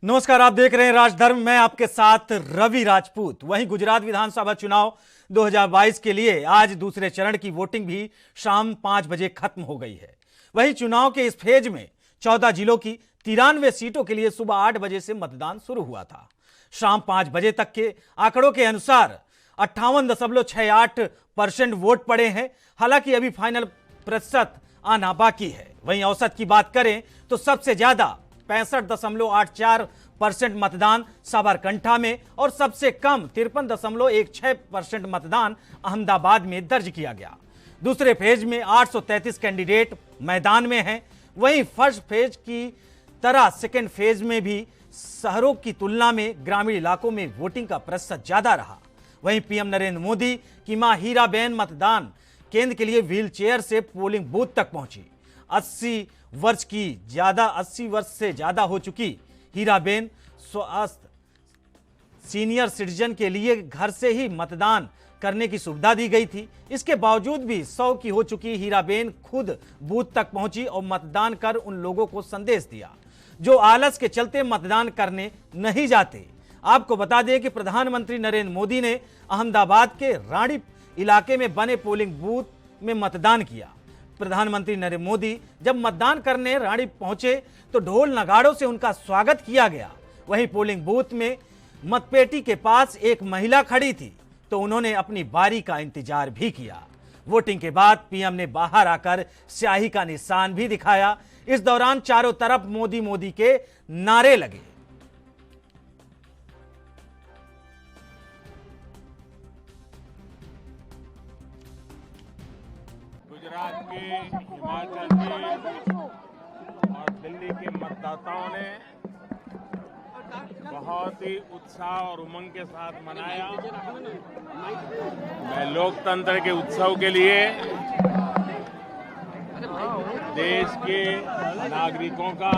नमस्कार, आप देख रहे हैं राजधर्म। मैं आपके साथ रवि राजपूत। वहीं गुजरात विधानसभा चुनाव 2022 के लिए आज दूसरे चरण की वोटिंग भी शाम 5 बजे खत्म हो गई है। वहीं चुनाव के इस फेज में 14 जिलों की 93 सीटों के लिए सुबह 8 बजे से मतदान शुरू हुआ था। शाम 5 बजे तक के आंकड़ों के अनुसार 58.68% वोट पड़े हैं। हालांकि अभी फाइनल प्रतिशत आना बाकी है। वहीं औसत की बात करें तो सबसे ज्यादा 65.84% मतदान साबरकांठा में और सबसे कम 53.16% मतदान अहमदाबाद में दर्ज किया गया। दूसरे फेज में 833 कैंडिडेट मैदान में हैं। वहीं फर्स्ट फेज की तरह सेकेंड फेज में भी शहरों की तुलना में ग्रामीण इलाकों में वोटिंग का प्रतिशत ज्यादा रहा। वहीं पीएम नरेंद्र मोदी की मां हीराबेन मतदान केंद्र के लिए व्हील चेयर से पोलिंग बूथ तक पहुंची। 80 वर्ष से ज्यादा हो चुकी हीराबेन स्वास्थ्य सीनियर सिटीजन के लिए घर से ही मतदान करने की सुविधा दी गई थी। इसके बावजूद भी 100 की हो चुकी हीराबेन खुद बूथ तक पहुंची और मतदान कर उन लोगों को संदेश दिया जो आलस के चलते मतदान करने नहीं जाते। आपको बता दें कि प्रधानमंत्री नरेंद्र मोदी ने अहमदाबाद के रानी इलाके में बने पोलिंग बूथ में मतदान किया। प्रधानमंत्री नरेंद्र मोदी जब मतदान करने रानी पहुंचे तो ढोल नगाड़ों से उनका स्वागत किया गया। वहीं पोलिंग बूथ में मतपेटी के पास एक महिला खड़ी थी तो उन्होंने अपनी बारी का इंतजार भी किया। वोटिंग के बाद पीएम ने बाहर आकर स्याही का निशान भी दिखाया। इस दौरान चारों तरफ मोदी मोदी के नारे लगे। गुजरात के, हिमाचल के और दिल्ली के मतदाताओं ने बहुत ही उत्साह और उमंग के साथ मनाया। मैं लोकतंत्र के उत्सव के लिए देश के नागरिकों का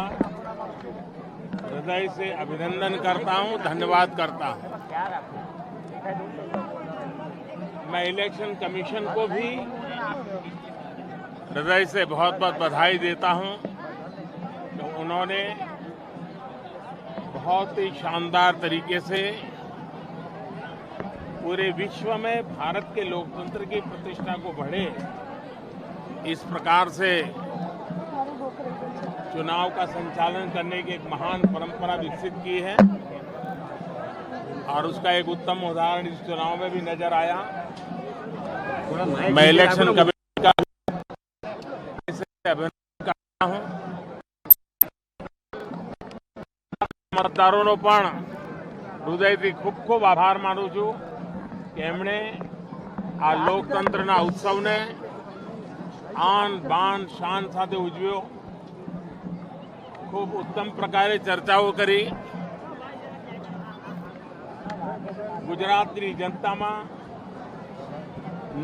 हृदय से अभिनंदन करता हूं, धन्यवाद करता हूं। मैं इलेक्शन कमीशन को भी हृदय से बहुत बहुत बधाई देता हूं कि उन्होंने बहुत ही शानदार तरीके से पूरे विश्व में भारत के लोकतंत्र की प्रतिष्ठा को बढ़े, इस प्रकार से चुनाव का संचालन करने की एक महान परंपरा विकसित की है और उसका एक उत्तम उदाहरण इस चुनाव में भी नजर आया। मैं इलेक्शन कमीशन का अभिनंदन करता हूं। મતદારોનો પણ હૃદયથી ખૂબ ખૂબ આભાર માનું છું કે એમણે આ લોકતંત્રના ઉત્સવને આન બાન શાન સાથે ઉજવ્યો। ખૂબ ઉત્તમ પ્રકારે ચર્ચાઓ કરી। ગુજરાતની જનતામાં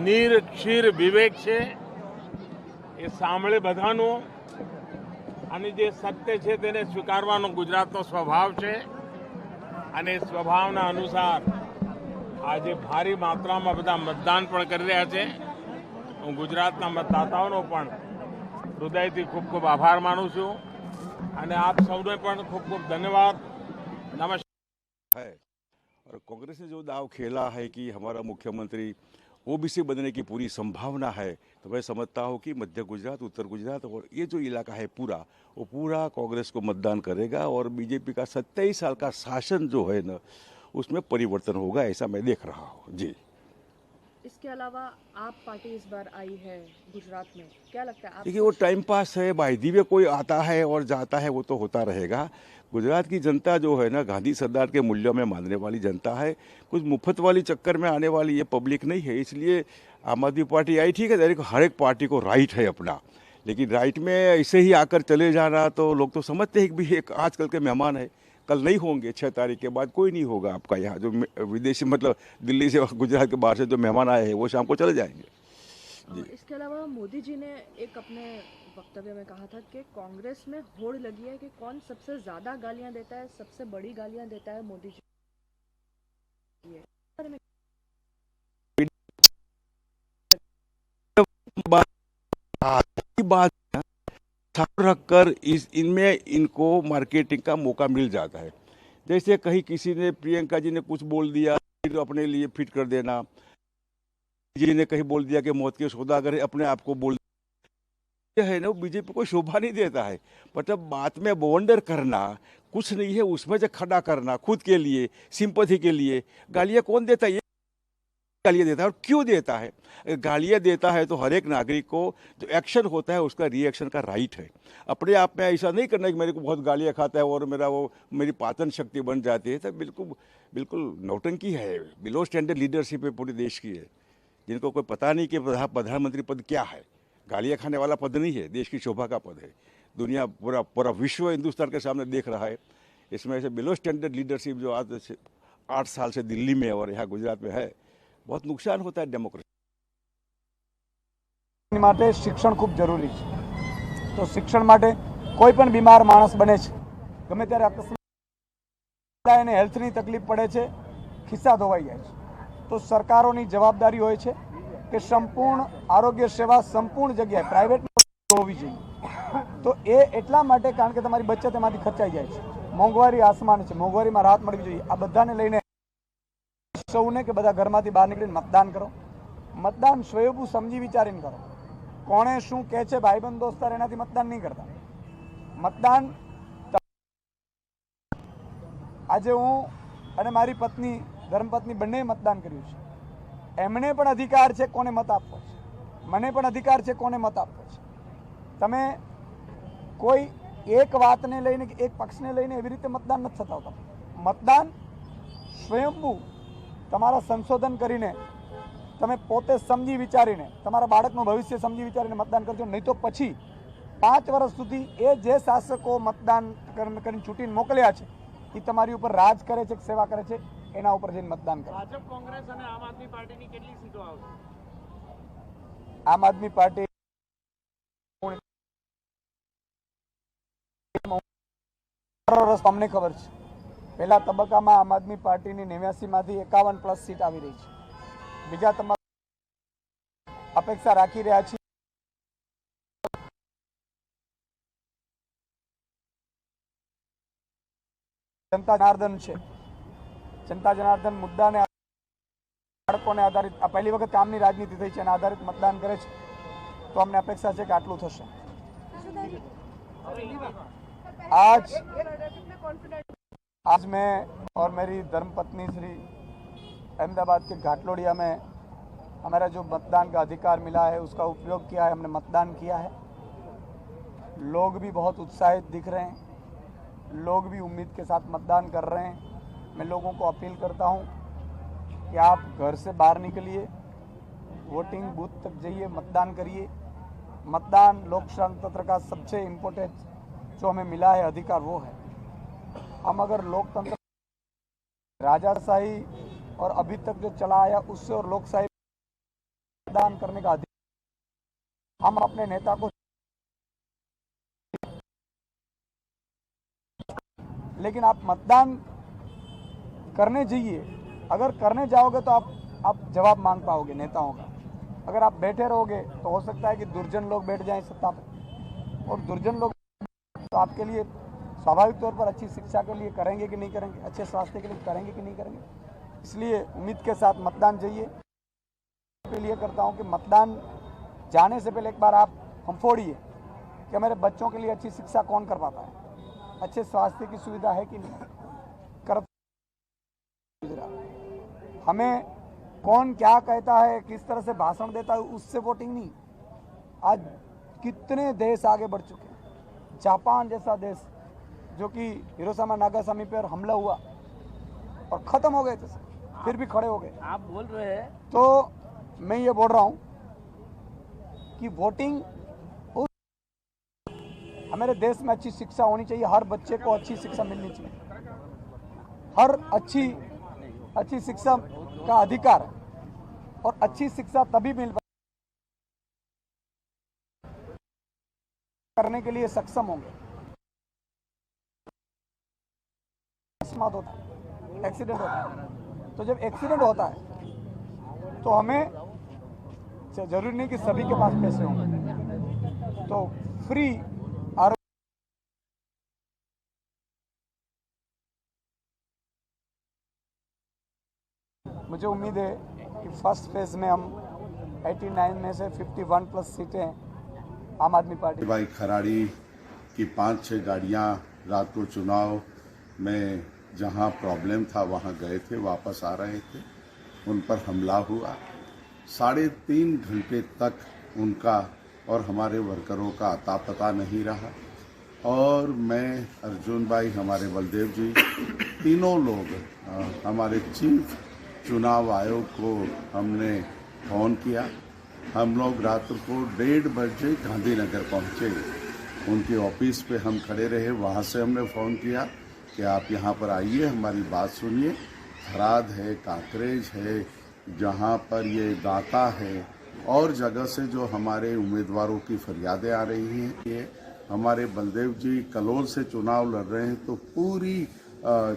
નીર ક્ષીર વિવેક છે એ સાંભળે બધાનું અને જે સત્ય છે તેને સ્વીકારવાનો ગુજરાતનો સ્વભાવ છે અને સ્વભાવના અનુસાર આજે ભારી માત્રામાં બધા મતદાન પણ કરી રહ્યા છે। હું ગુજરાતના મતદાતાઓનો પણ હૃદયથી ખૂબ ખૂબ આભાર માનું છું અને આપ સૌને પણ ખૂબ ખૂબ ધન્યવાદ। નમસ્કાર। है और कांग्रेस ने जो दाव खेला है कि हमारा मुख्यमंत्री ओबीसी बनने की पूरी संभावना है, तो मैं समझता हूँ कि मध्य गुजरात, उत्तर गुजरात और ये जो इलाका है पूरा, वो पूरा कांग्रेस को मतदान करेगा और बीजेपी का 27 साल का शासन जो है ना उसमें परिवर्तन होगा, ऐसा मैं देख रहा हूँ जी। इसके अलावा आप पार्टी इस बार आई है गुजरात में, क्या लगता है? देखिए वो टाइम पास है, बायदी में कोई आता है और जाता है, वो तो होता रहेगा। गुजरात की जनता जो है ना गांधी सरदार के मूल्यों में मानने वाली जनता है। कुछ मुफ्त वाली चक्कर में आने वाली ये पब्लिक नहीं है। इसलिए आम आदमी पार्टी आई, ठीक है, हर एक पार्टी को राइट है अपना, लेकिन राइट में ऐसे ही आकर चले जाना तो लोग तो समझते हैं कि भी एक आजकल के मेहमान है, कल नहीं होंगे, 6 तारीख के बाद कोई नहीं होगा आपका यहाँ। जो विदेशी मतलब दिल्ली से गुजरात के बाहर से जो मेहमान आए हैं वो शाम को चले जाएंगे जी। इसके अलावा मोदी जी ने एक अपने वक्तव्य में कहा था कि कांग्रेस में होड़ लगी है कि कौन सबसे ज्यादा गालियां देता है, सबसे बड़ी गालियां देता है मोदी जी। बात रखकर इनमें इनको मार्केटिंग का मौका मिल जाता है। जैसे कहीं किसी ने, प्रियंका जी ने कुछ बोल दिया फिर अपने लिए फिट कर देना, जी ने कहीं बोल दिया कि मौत के सौदागर है, अपने आप को बोल दिया है ना, वो बीजेपी को शोभा नहीं देता है। मतलब बात में बवंडर करना कुछ नहीं है, उसमें से खड़ा करना खुद के लिए, सिंपैथी के लिए। गालियाँ कौन देता है? ये गालियाँ देता है, और क्यों देता है? गालियाँ देता है तो हर एक नागरिक को जो एक्शन होता है उसका रिएक्शन का राइट है। अपने आप में ऐसा नहीं करना कि मेरे को बहुत गालियाँ खाता है और मेरी पाचन शक्ति बन जाती है, तो बिल्कुल बिल्कुल नौटंकी है। बिलो स्टैंडर्ड लीडरशिप है पूरे देश की है, जिनको कोई पता नहीं कि प्रधानमंत्री पद क्या है। गालियाँ खाने वाला पद नहीं है, देश की शोभा का पद है। दुनिया पूरा विश्व हिंदुस्तान के सामने देख रहा है। इसमें से बिलो स्टैंडर्ड लीडरशिप जो आज 8 साल से दिल्ली में और यहाँ गुजरात में है, बहुत नुकसान होता है डेमोक्रेसी માટે શિક્ષણ ખૂબ જરૂરી છે। તો શિક્ષણ માટે કોઈ પણ બીમાર માણસ બને છે, ગમે ત્યારે અકસ્માત એને હેલ્થની તકલીફ પડે છે, ખિસ્સા ધોવાઈ જાય છે, તો સરકારોની જવાબદારી હોય છે કે સંપૂર્ણ આરોગ્ય સેવા સંપૂર્ણ જગ્યાએ પ્રાઇવેટમાં હોવી જોઈએ। તો એ એટલા માટે કારણ કે તમારી બચત એમાંથી ખર્ચાઈ જાય છે। મોંઘવારી આસમાન છે, મોંઘવારીમાં રાહત મળવી જોઈએ। આ બધાને લઈને સૌને કે બધા ઘરમાંથી બહાર નીકળીને મતદાન કરો। મતદાન સ્વયંભૂ સમજી વિચારીને કરો। કોણે શું કહે છે ભાઈબંધ દોસ્તાર એનાથી મતદાન નહીં કરતા। મતદાન આજે હું અને મારી પત્ની ધર્મપત્ની બંને મતદાન કર્યું છે। એમને પણ અધિકાર છે કોને મત આપવો છે, મને પણ અધિકાર છે કોને મત આપવો છે। તમે કોઈ એક વાતને લઈને કે એક પક્ષને લઈને એવી રીતે મતદાન નથી થતા હોતા। મતદાન સ્વયંભૂ તમારા સંશોધન કરીને તમે પોતે સમજી વિચારીને તમારા બાળકનું ભવિષ્ય સમજી વિચારીને મતદાન કરજો। નહીં તો પછી 5 વર્ષ સુધી એ જે શાસકો મતદાન કરીને ચૂંટીને મોકલ્યા છે એ તમારી ઉપર રાજ કરે છે, સેવા કરે છે, એના ઉપર જઈને મતદાન કરો। ભાજપ, કોંગ્રેસ અને આમ આદમી પાર્ટીની કેટલી સીટો આવશે? આમ આદમી પાર્ટી અમને ખબર છે પહેલા તબક્કામાં આમ આદમી પાર્ટીની 89માંથી 51+ સીટ આવી રહી છે। બીજા તબક્કા અપેક્ષા રાખી રહ્યા છીએ। જનતા જનાર્દન છે, જનતા જનાર્દન મુદ્દાને બાળકોને આધારિત આ પહેલી વખત કામની રાજનીતિ થઈ છે અને આધારિત મતદાન કરે છે, તો અમને અપેક્ષા છે કે આટલું થશે। आज मैं और मेरी धर्मपत्नी श्री अहमदाबाद के घाटलोड़िया में हमारा जो मतदान का अधिकार मिला है उसका उपयोग किया है। हमने मतदान किया है। लोग भी बहुत उत्साहित दिख रहे हैं, लोग भी उम्मीद के साथ मतदान कर रहे हैं। मैं लोगों को अपील करता हूं कि आप घर से बाहर निकलिए, वोटिंग बूथ तक जाइए, मतदान करिए। मतदान लोकतंत्र का सबसे इम्पोर्टेंट जो हमें मिला है अधिकार वो है। हम अगर लोकतंत्र राजाशाही और अभी तक जो चला आया उससे और लोकशाही मतदान करने का अधिकार, हम अपने नेता को, लेकिन आप मतदान करने जाइए। अगर करने जाओगे तो आप जवाब मांग पाओगे नेताओं का। अगर आप बैठे रहोगे तो हो सकता है कि दुर्जन लोग बैठ जाएं सत्ता पर, और दुर्जन लोग तो आपके लिए स्वाभाविक तौर पर अच्छी शिक्षा के लिए करेंगे कि नहीं करेंगे, अच्छे स्वास्थ्य के लिए करेंगे कि नहीं करेंगे। इसलिए उम्मीद के साथ मतदान जाइए। के लिए करता हूं कि मतदान जाने से पहले एक बार आप हम फोड़िए कि मेरे बच्चों के लिए अच्छी शिक्षा कौन कर पाता है, अच्छे स्वास्थ्य की सुविधा है कि नहीं, कर हमें कौन क्या कहता है, किस तरह से भाषण देता है, उससे वोटिंग नहीं। आज कितने देश आगे बढ़ चुके हैं। जापान जैसा देश जो कि हिरोशिमा नागासाकी पर हमला हुआ और ख़त्म हो गए थे, फिर भी खड़े हो गए। आप बोल रहे हैं तो मैं ये बोल रहा हूँ कि वोटिंग हमारे देश में अच्छी शिक्षा होनी चाहिए। हर बच्चे को अच्छी शिक्षा मिलनी चाहिए। हर अच्छी शिक्षा का अधिकार है, और अच्छी शिक्षा तभी मिल करने के लिए सक्षम होंगे। अकस्मात होता है, एक्सीडेंट होता है, तो जब एक्सीडेंट होता है तो हमें जरूरी नहीं कि सभी के पास पैसे होंगे, तो फ्री मुझे उम्मीद है कि फर्स्ट फेज में हम 89 में से 51 प्लस सीटें आम आदमी पार्टी। भाई खराड़ी की 5-6 गाड़ियां रात को चुनाव में जहां प्रॉब्लम था वहां गए थे, वापस आ रहे थे, उन पर हमला हुआ। 3.5 घंटे तक उनका और हमारे वर्करों का अता पता नहीं रहा और मैं, अर्जुन भाई, हमारे बलदेव जी, तीनों लोग हमारे चीफ चुनाव आयोग को हमने फोन किया। हम लोग रात को 1:30 बजे गांधीनगर पहुंचे। उनके ऑफिस पे हम खड़े रहे, वहां से हमने फ़ोन किया कि आप यहाँ पर आइए, हमारी बात सुनिए। थराद है, काकरेज है, जहाँ पर ये दाता है और जगह से जो हमारे उम्मीदवारों की फरियादें आ रही हैं, ये हमारे बलदेव जी कलोल से चुनाव लड़ रहे हैं तो पूरी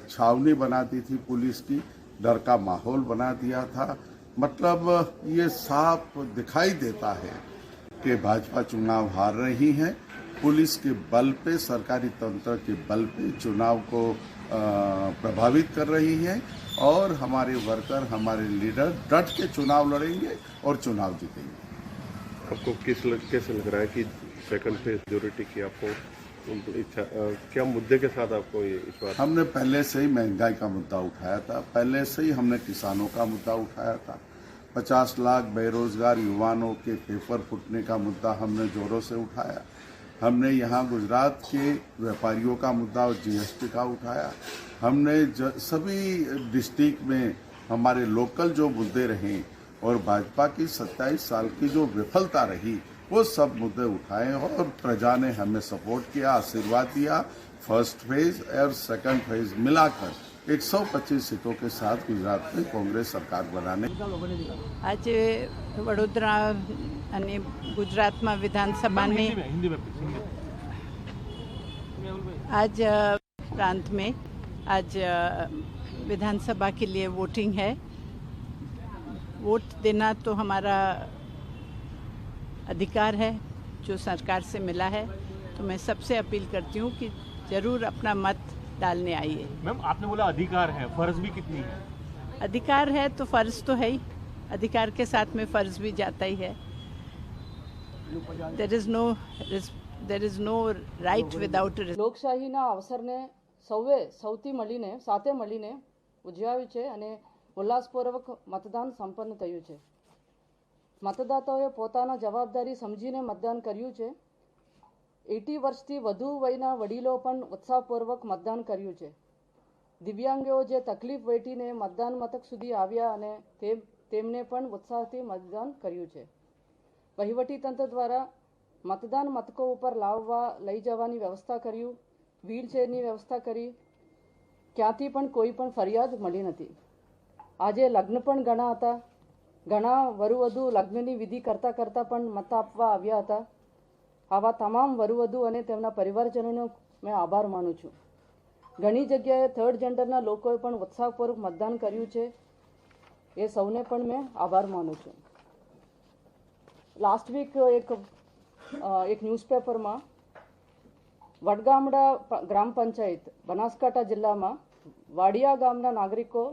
छावनी बना दी थी पुलिस की, डर का माहौल बना दिया था। मतलब ये साफ दिखाई देता है कि भाजपा चुनाव हार रही है। पुलिस के बल पे, सरकारी तंत्र के बल पे चुनाव को प्रभावित कर रही है और हमारे वर्कर, हमारे लीडर डट के चुनाव लड़ेंगे और चुनाव जीतेंगे। आपको कैसे लग रहा है कि सेकंड फेज मेजोरिटी की आपको इच्छा, क्या मुद्दे के साथ आपको ये इस बार? हमने पहले से ही महंगाई का मुद्दा उठाया था, पहले से ही हमने किसानों का मुद्दा उठाया था, 50 लाख बेरोजगार युवाओं के पेपर फूटने का मुद्दा हमने जोरों से उठाया। हमने यहाँ गुजरात के व्यापारियों का मुद्दा और जीएसटी का उठाया। हमने सभी डिस्ट्रिक्ट में हमारे लोकल जो मुद्दे रहे और भाजपा की 27 साल की जो विफलता रही, वो सब मुद्दे उठाए और प्रजा ने हमें सपोर्ट किया, आशीर्वाद दिया। फर्स्ट फेज और सेकंड फेज मिलाकर 125 सीटों के साथ गुजरात में कांग्रेस सरकार बनाने। आज वडोदरा અને ગુજરાતમાં વિધાનસભાની आज प्रांत में आज विधानसभा के लिए वोटिंग है। वोट देना तो हमारा अधिकार है जो सरकार से मिला है, तो मैं सबसे अपील करती हूँ कि ज़रूर अपना मत डालने आइए। मैम, आपने बोला अधिकार है, फर्ज भी कितनी है? अधिकार है तो फर्ज तो है ही, अधिकार के साथ में फर्ज भी जाता ही है। There is no right without a લોકશાહીના અવસરને સૌથી મળીને ઉજવ્યું છે અને ઉલ્લાસપૂર્વક મતદાન સંપન્ન થયું છે। મતદાતાઓએ પોતાના જવાબદારી સમજીને મતદાન કર્યું છે। 80 વર્ષથી વધુ વયના વડીલો પણ ઉત્સાહપૂર્વક મતદાન કર્યું છે। દિવ્યાંગો જે તકલીફ વેઠીને મતદાન મથક સુધી આવ્યા અને તેમને પણ ઉત્સાહથી મતદાન કર્યું છે। વહીવટીતંત્ર દ્વારા મતદાન મથકો ઉપર લઈ જવાની વ્યવસ્થા કર્યું, વ્હીલચેરની વ્યવસ્થા કરી, ક્યાંથી પણ કોઈ પણ ફરિયાદ મળી નથી। આજે લગ્ન પણ ઘણા હતા, ઘણા વરુ-વધુ લગ્નની વિધિ કરતા પણ મત આપવા આવ્યા હતા। આવા તમામ વરુ-વધુ અને તેમના પરિવારજનોનો મેં આભાર માનું છું। ઘણી જગ્યાએ થર્ડ જેન્ડરના લોકોએ પણ ઉત્સાહપૂર્વક મતદાન કર્યું છે, એ સૌને પણ મેં આભાર માનું છું। लास्ट वीक एक न्यूज़पेपर में वडगामड़ा ग्राम पंचायत बनासकांठा जिला में वाडिया गामना नागरिकों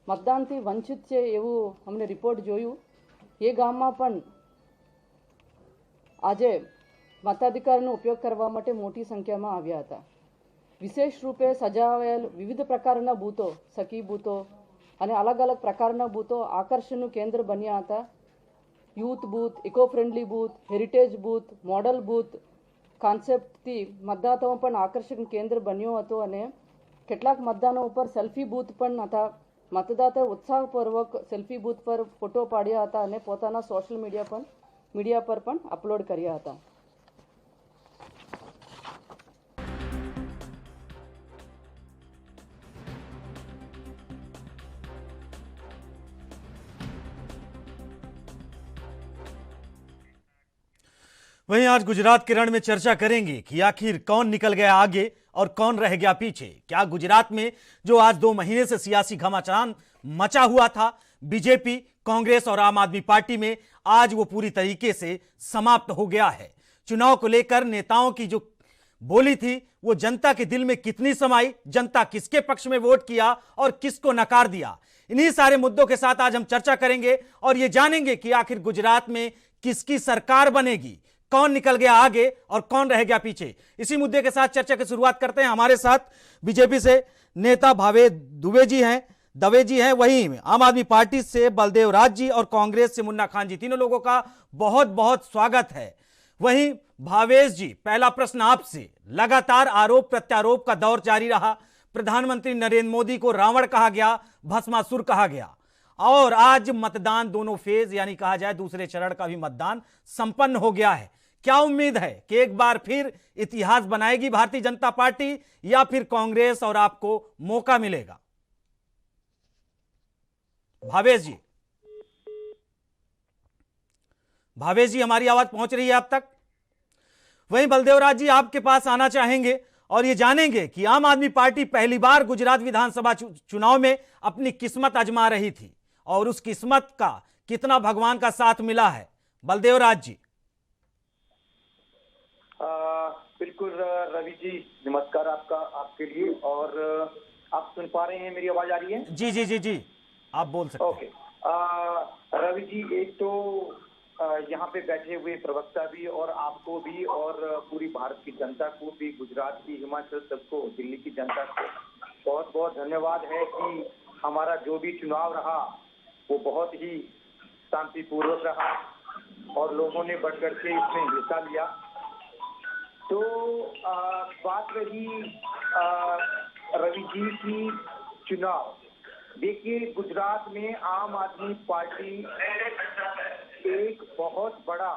मतदान थी वंचित है एवं हमने रिपोर्ट जोयु। ये गाम में पण आजे मताधिकारનો उपयोग करवा माटे मोटी संख्या में आव्या हता। विशेष रूपे सजावेल विविध प्रकारना बूथो, सखी बूथो अने अलग अलग प्रकारना बूथो आकर्षणનું केंद्र बन्या हता। Youth booth, eco friendly booth, heritage booth, model booth कॉन्सेप्टथी मतदाताओं पण आकर्षण केंद्र बन्यो हतो अने કેટલાક મતદાનો ઉપર સેલ્ફી બૂથ પણ હતા। મતદાતાએ ઉત્સાહપૂર્વક સેલ્ફી બૂથ પર ફોટો પાડ્યા હતા અને પોતાના સોશિયલ મીડિયા પર પણ અપલોડ કર્યા હતા। वहीं आज गुजरात के रण में चर्चा करेंगे कि आखिर कौन निकल गया आगे और कौन रह गया पीछे। क्या गुजरात में जो आज 2 महीने से सियासी घमासान मचा हुआ था, बीजेपी, कांग्रेस और आम आदमी पार्टी में, आज वो पूरी तरीके से समाप्त हो गया है। चुनाव को लेकर नेताओं की जो बोली थी वो जनता के दिल में कितनी समाई, जनता किसके पक्ष में वोट किया और किसको नकार दिया। इन्हीं सारे मुद्दों के साथ आज हम चर्चा करेंगे और ये जानेंगे कि आखिर गुजरात में किसकी सरकार बनेगी, कौन निकल गया आगे और कौन रह गया पीछे। इसी मुद्दे के साथ चर्चा की शुरुआत करते हैं। हमारे साथ बीजेपी से नेता भावेश दवे जी हैं, वहीं आम आदमी पार्टी से बलदेव राज जी और कांग्रेस से मुन्ना खान जी, तीनों लोगों का बहुत बहुत स्वागत है। वहीं भावेश जी, पहला प्रश्न आपसे। लगातार आरोप प्रत्यारोप का दौर जारी रहा। प्रधानमंत्री नरेंद्र मोदी को रावण कहा गया, भस्मासुर कहा गया और आज मतदान दोनों फेज यानी कहा जाए दूसरे चरण का भी मतदान संपन्न हो गया है। क्या उम्मीद है कि एक बार फिर इतिहास बनाएगी भारतीय जनता पार्टी या फिर कांग्रेस और आपको मौका मिलेगा? भावेश जी हमारी आवाज पहुंच रही है आप तक? वहीं बलदेव राज जी आपके पास आना चाहेंगे और ये जानेंगे कि आम आदमी पार्टी पहली बार गुजरात विधानसभा चुनाव में अपनी किस्मत आजमा रही थी और उस किस्मत का कितना भगवान का साथ मिला है। बलदेव राज जी। बिल्कुल रवि जी, नमस्कार आपके लिए। और आप सुन पा रहे हैं, मेरी आवाज आ रही है? जी जी जी जी, आप बोल सकते हैं। ओके रवि जी, एक तो यहाँ पे बैठे हुए प्रवक्ता भी और आपको भी और पूरी भारत की जनता को भी, गुजरात की, हिमाचल सबको, दिल्ली की जनता को बहुत बहुत धन्यवाद है कि हमारा जो भी चुनाव रहा वो बहुत ही शांतिपूर्वक रहा और लोगों ने बढ़-चढ़ के इसमें हिस्सा लिया। तो बात रही रवि जी की चुनाव, देखिए गुजरात में आम आदमी पार्टी एक बहुत बड़ा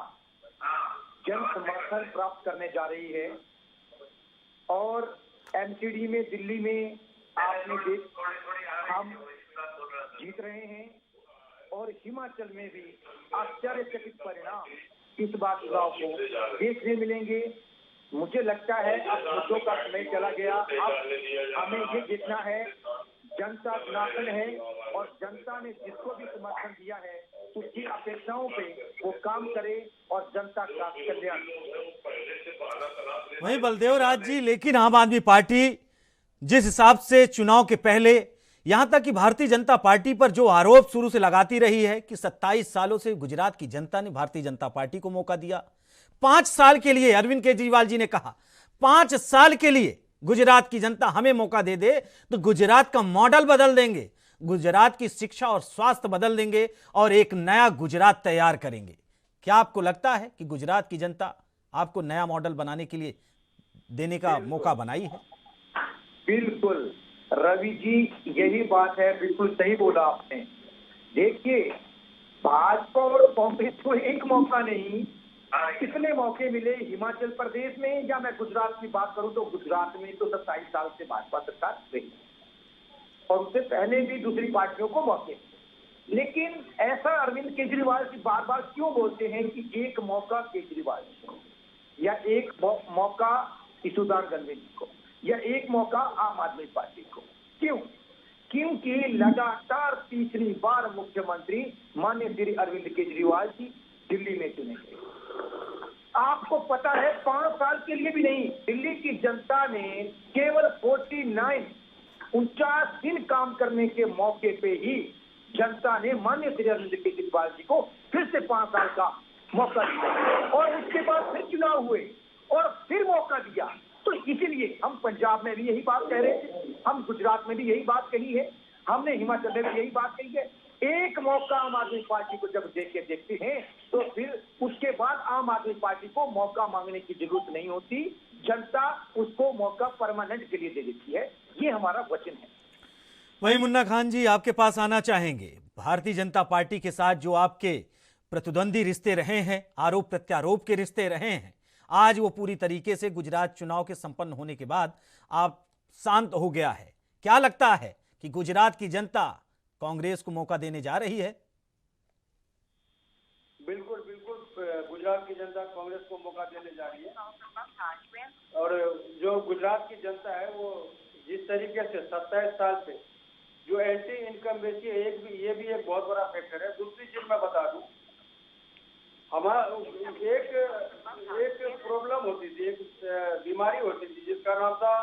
जन समर्थन प्राप्त करने जा रही है और एमसीडी में, दिल्ली में आपने हम जीत रहे हैं और हिमाचल में भी आश्चर्यचकित परिणाम इस बार चुनाव को देखने मिलेंगे। मुझे लगता है अब मुद्दों का समय चला गया, अब हमें ये देखना है जनता सनातन है और जनता ने जिसको भी समर्थन दिया है उसकी अपेक्षाओं पे वो काम करे और जनता का कल्याण। वहीं बलदेव राज जी, लेकिन आम आदमी पार्टी जिस हिसाब से चुनाव के पहले, यहां तक कि भारतीय जनता पार्टी पर जो आरोप शुरू से लगाती रही है कि 27 सालों से गुजरात की जनता ने भारतीय जनता पार्टी को मौका दिया, 5 साल के लिए अरविंद केजरीवाल जी ने कहा 5 साल के लिए गुजरात की जनता हमें मौका दे दे तो गुजरात का मॉडल बदल देंगे, गुजरात की शिक्षा और स्वास्थ्य बदल देंगे और एक नया गुजरात तैयार करेंगे। क्या आपको लगता है कि गुजरात की जनता आपको नया मॉडल बनाने के लिए देने का मौका बनाई है? बिल्कुल रवि जी, यही बात है, बिल्कुल सही बोला आपने। देखिए भाजपा और कांग्रेस को एक मौका नहीं, कितने मौके मिले हिमाचल प्रदेश में, या मैं गुजरात की बात करूं तो गुजरात में तो 27 साल से भाजपा सरकार रही और उससे पहले भी दूसरी पार्टियों को मौके। लेकिन ऐसा अरविंद केजरीवाल जी बार बार क्यों बोलते हैं कि एक मौका केजरीवाल जी को, या एक मौका ईशुदान गंधी जी को, या एक मौका आम आदमी पार्टी को? क्यों? क्योंकि लगातार तीसरी बार मुख्यमंत्री माननीय श्री अरविंद केजरीवाल जी दिल्ली में चुने गए। आपको पता है 5 साल के लिए भी नहीं, दिल्ली की जनता ने केवल 49 दिन काम करने के मौके पे ही जनता ने माननीय श्री अरविंद केजरीवाल जी को फिर से 5 साल का मौका दिया और उसके बाद फिर चुनाव हुए और फिर मौका दिया। तो इसीलिए हम पंजाब में भी यही बात कह रहे थे, हम गुजरात में भी यही बात कही है, हमने हिमाचल में भी यही बात कही है। एक मौका आम आदमी पार्टी को जब देखते हैं तो फिर उसके बाद आम आदमी पार्टी को मौका मांगने की जरूरत नहीं होती, जनता उसको मौका परमानेंट के लिए दे देती है। ये हमारा वचन है। वहीं मुन्ना खान जी, आपके पास आना चाहेंगे। भारतीय जनता पार्टी के साथ जो आपके प्रतिद्वंदी रिश्ते रहे हैं, आरोप प्रत्यारोप के रिश्ते रहे हैं, आज वो पूरी तरीके से गुजरात चुनाव के संपन्न होने के बाद आप शांत हो गया है। क्या लगता है कि गुजरात की जनता कांग्रेस को मौका देने जा रही है? बिल्कुल बिल्कुल, गुजरात की जनता कांग्रेस को मौका देने जा रही है और जो गुजरात की जनता है वो जिस तरीके से 27 साल से जो एंटी इनकम्बेंसी है, ये भी एक बहुत बड़ा फैक्टर है। दूसरी चीज मैं बता दूं, हमारा एक प्रॉब्लम होती थी, एक बीमारी होती थी जिसका नाम था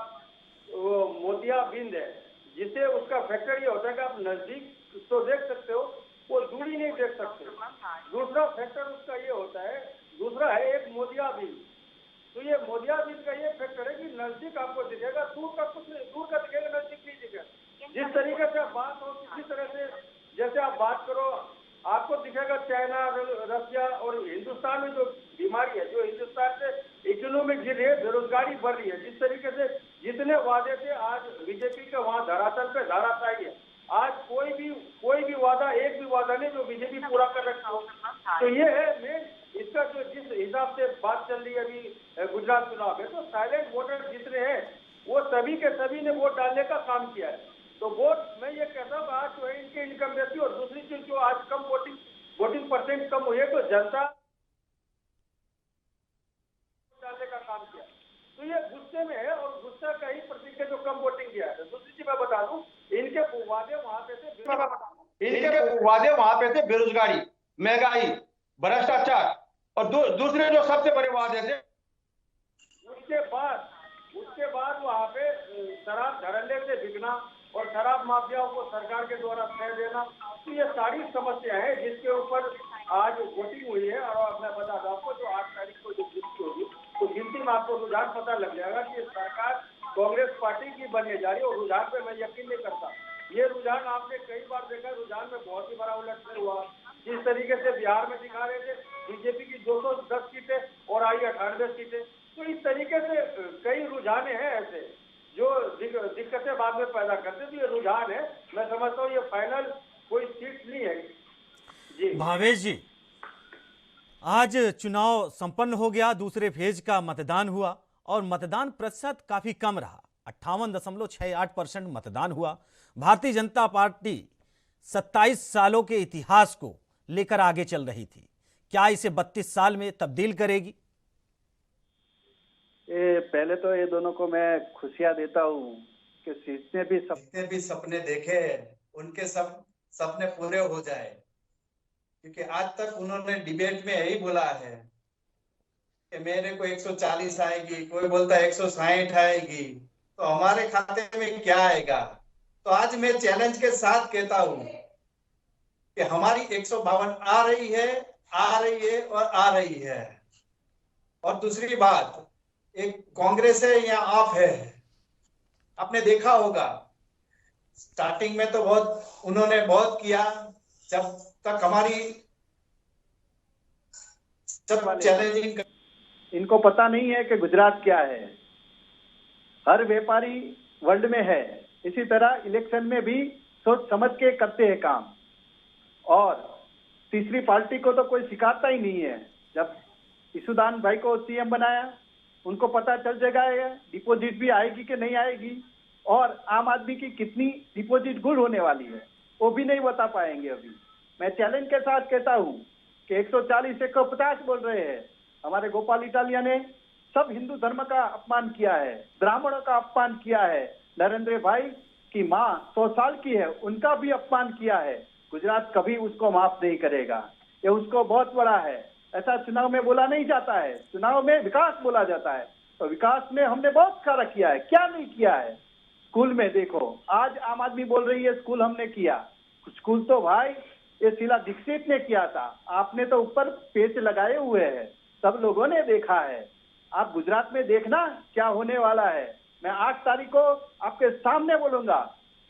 वो मोतियाबिंद है, जिससे उसका फैक्टर ये होता है कि आप नजदीक तो देख सकते हो, वो दूरी नहीं देख सकते। दूसरा फैक्टर उसका ये होता है, दूसरा है एक मोतियाबिंद। तो ये मोतियाबिंद का ये फैक्टर है कि नजदीक आपको दिखेगा, दूर का कुछ नहीं, दूर का दिखेगा, नजदीक नहीं दिखेगा। जिस तरीके से आप बात हो, किसी तरह से जैसे आप बात करो, आपको दिखेगा चाइना, रशिया और हिंदुस्तान में जो बीमारी है, जो हिंदुस्तान से इकोनॉमी गिर रही है, बेरोजगारी बढ़ रही है, जिस तरीके से जितने वादे थे आज बीजेपी के वहाँ धरातल पे धराशायी है। आज कोई भी वादा, एक भी वादा नहीं जो बीजेपी पूरा कर रखा हो। तो ये है मेन इसका जो जिस हिसाब से बात चल रही है अभी गुजरात चुनाव में, तो साइलेंट वोटर जितने हैं वो सभी के सभी ने वोट डालने का काम किया है। तो वोट मैं ये कहता हूँ आज जो है इनके इनकम बेसी, और दूसरी चीज जो आज कम वोटिंग परसेंट कम हुई है, तो जनता डालने का काम किया। तो ये गुस्से में है और गुस्सा का ही प्रतीक है जो कम वोटिंग किया है। दूसरी चीज मैं बता दूं, इनके वादे वहां पे थे बेरोजगारी, महंगाई, भ्रष्टाचार, और दूसरे जो सबसे बड़े वादे थे उसके बाद वहाँ पे शराब धड़ल्ले से बिकना और शराब माफियाओं को सरकार के द्वारा तय देना। तो ये सारी समस्या है जिसके ऊपर आज वोटिंग हुई है। और मैं बता दूं आपको, जो 8 तारीख को जो गिनती होगी, तो गिनती में आपको रुझान पता लग जाएगा कि सरकार कांग्रेस पार्टी की बनने जा रही है। और रुझान पे मैं यकीन नहीं करता, ये रुझान आपने कई बार देखा, रुझान में बहुत ही बड़ा उलटफेर हुआ। जिस तरीके से बिहार में दिखा रहे थे बीजेपी की 210 सीटें और आई 98 सीटें, तो इस तरीके से कई रुझाने हैं ऐसे जो दिक्कतें बाद में पैदा करते। तो ये रुझान है, मैं समझता हूँ ये फाइनल कोई सीट नहीं है जी। भावेश जी, आज चुनाव संपन्न हो गया, दूसरे फेज का मतदान हुआ और मतदान प्रतिशत काफी कम रहा, 58.68% मतदान हुआ। भारतीय जनता पार्टी 27 सालों के इतिहास को लेकर आगे चल रही थी, क्या इसे 32 साल में तब्दील करेगी? पहले तो ये दोनों को मैं खुशियां देता हूँ कि जितने भी सपने देखे उनके सब सपने पूरे हो जाए, क्योंकि आज तक उन्होंने डिबेट में यही बोला है कि मेरे को 140 आएगी, कोई बोलता है 160 आएगी, तो हमारे खाते में क्या आएगा। तो आज मैं चैलेंज के साथ कहता हूँ कि हमारी 152 आ रही है और आ रही है। और दूसरी बात, एक कांग्रेस है या आप है, आपने देखा होगा स्टार्टिंग में तो उन्होंने बहुत किया, जब तक हमारी चैलेंजिंग। इनको पता नहीं है कि गुजरात क्या है। हर व्यापारी वर्ल्ड में है, इसी तरह इलेक्शन में भी सोच समझ के करते हैं काम। और तीसरी पार्टी को तो कोई सिखाता ही नहीं है। जब ईसुदान भाई को सीएम बनाया, उनको पता चल जाएगा डिपॉजिट भी आएगी कि नहीं आएगी, और आम आदमी की कितनी डिपॉजिट गुल होने वाली है वो भी नहीं बता पाएंगे अभी। मैं चैलेंज के साथ कहता हूँ कि 140 150 बोल रहे हैं। हमारे गोपाल इटालिया ने सब हिंदू धर्म का अपमान किया है, ब्राह्मणों का अपमान किया है, नरेंद्र भाई की माँ 100 साल की है उनका भी अपमान किया है। गुजरात कभी उसको माफ नहीं करेगा, ये उसको बहुत बड़ा है। ऐसा चुनाव में बोला नहीं जाता है, चुनाव में विकास बोला जाता है। तो विकास में हमने बहुत सारा किया है, क्या नहीं किया है। स्कूल में देखो, आज आम आदमी बोल रही है स्कूल हमने किया, स्कूल तो भाई ये शीला दीक्षित ने किया था, आपने तो ऊपर पेच लगाए हुए हैं, सब लोगों ने देखा है। आप गुजरात में देखना क्या होने वाला है। मैं 8 तारीख को आपके सामने बोलूंगा,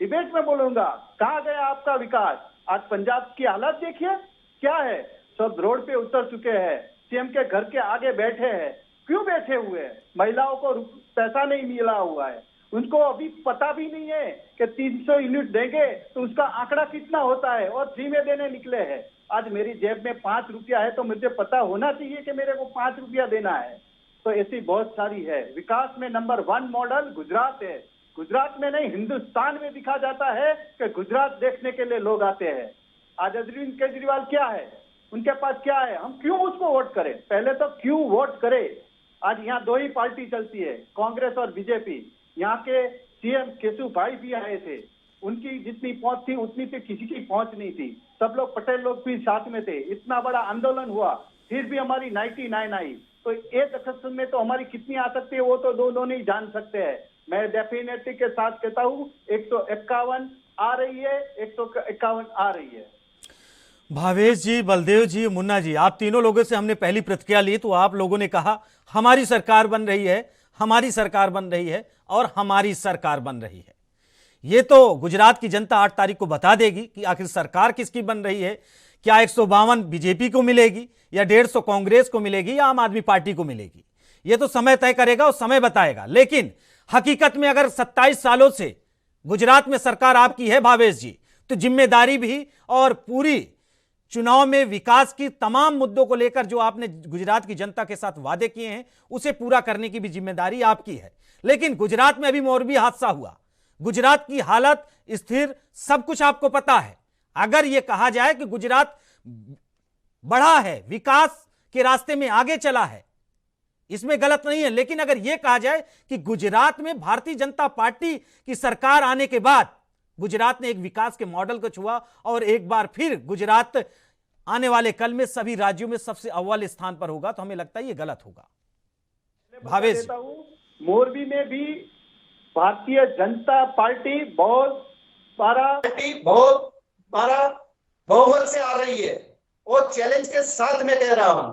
डिबेट में बोलूंगा, कहाँ गया आपका विकास। आज पंजाब की हालत देखिए क्या है, सब रोड पे उतर चुके हैं, सीएम के घर के आगे बैठे हैं। क्यों बैठे हुए हैं? महिलाओं को पैसा नहीं मिला हुआ है, उनको अभी पता भी नहीं है कि 300 यूनिट देंगे तो उसका आंकड़ा कितना होता है, और फ्री में देने निकले हैं। आज मेरी जेब में 5 रुपया है तो मुझे पता होना चाहिए कि मेरे को 5 रुपया देना है। तो ऐसी बहुत सारी है। विकास में नंबर 1 मॉडल गुजरात है। गुजरात में नहीं, हिंदुस्तान में दिखा जाता है कि गुजरात देखने के लिए लोग आते हैं। आज अरविंद केजरीवाल क्या है, उनके पास क्या है, हम क्यों उसको वोट करें? पहले तो क्यों वोट करें। आज यहाँ 2 ही पार्टी चलती है, कांग्रेस और बीजेपी। यहाँ के सीएम केशु भाई भी आए थे, उनकी जितनी पहुंच थी उतनी से किसी की पहुंच नहीं थी। सब लोग पटेल लोग भी साथ में थे, इतना बड़ा आंदोलन हुआ, फिर भी हमारी 99 आई। तो एक सेक्शन में तो हमारी कितनी आ सकती है वो तो दोनों ही जान सकते हैं। मैं डेफिनेटली के साथ कहता हूँ 151 आ रही है, 151 आ रही है। भावेश जी, बलदेव जी, मुन्ना जी, आप तीनों लोगों से हमने पहली प्रतिक्रिया ली तो आप लोगों ने कहा हमारी सरकार बन रही है, हमारी सरकार बन रही है और हमारी सरकार बन रही है। ये तो गुजरात की जनता 8 तारीख को बता देगी कि आखिर सरकार किसकी बन रही है। क्या 152 बीजेपी को मिलेगी या 150 कांग्रेस को मिलेगी या आम आदमी पार्टी को मिलेगी, ये तो समय तय करेगा और समय बताएगा। लेकिन हकीकत में अगर 27 सालों से गुजरात में सरकार आपकी है भावेश जी, तो जिम्मेदारी भी और पूरी चुनाव में विकास की तमाम मुद्दों को लेकर जो आपने गुजरात की जनता के साथ वादे किए हैं उसे पूरा करने की भी जिम्मेदारी आपकी है। लेकिन गुजरात में अभी मोरबी हादसा हुआ, गुजरात की हालत स्थिर, सब कुछ आपको पता है। अगर यह कहा जाए कि गुजरात बढ़ा है, विकास के रास्ते में आगे चला है, इसमें गलत नहीं है। लेकिन अगर यह कहा जाए कि गुजरात में भारतीय जनता पार्टी की सरकार आने के बाद गुजरात ने एक विकास के मॉडल को छुआ और एक बार फिर गुजरात आने वाले कल में सभी राज्यों में सबसे अव्वल स्थान पर होगा, तो हमें लगता है ये गलत होगा। भावेश, मोरबी में भी भारतीय जनता पार्टी बहुत बड़ा बहुमत से आ रही है और चैलेंज के साथ में कह रहा हूं।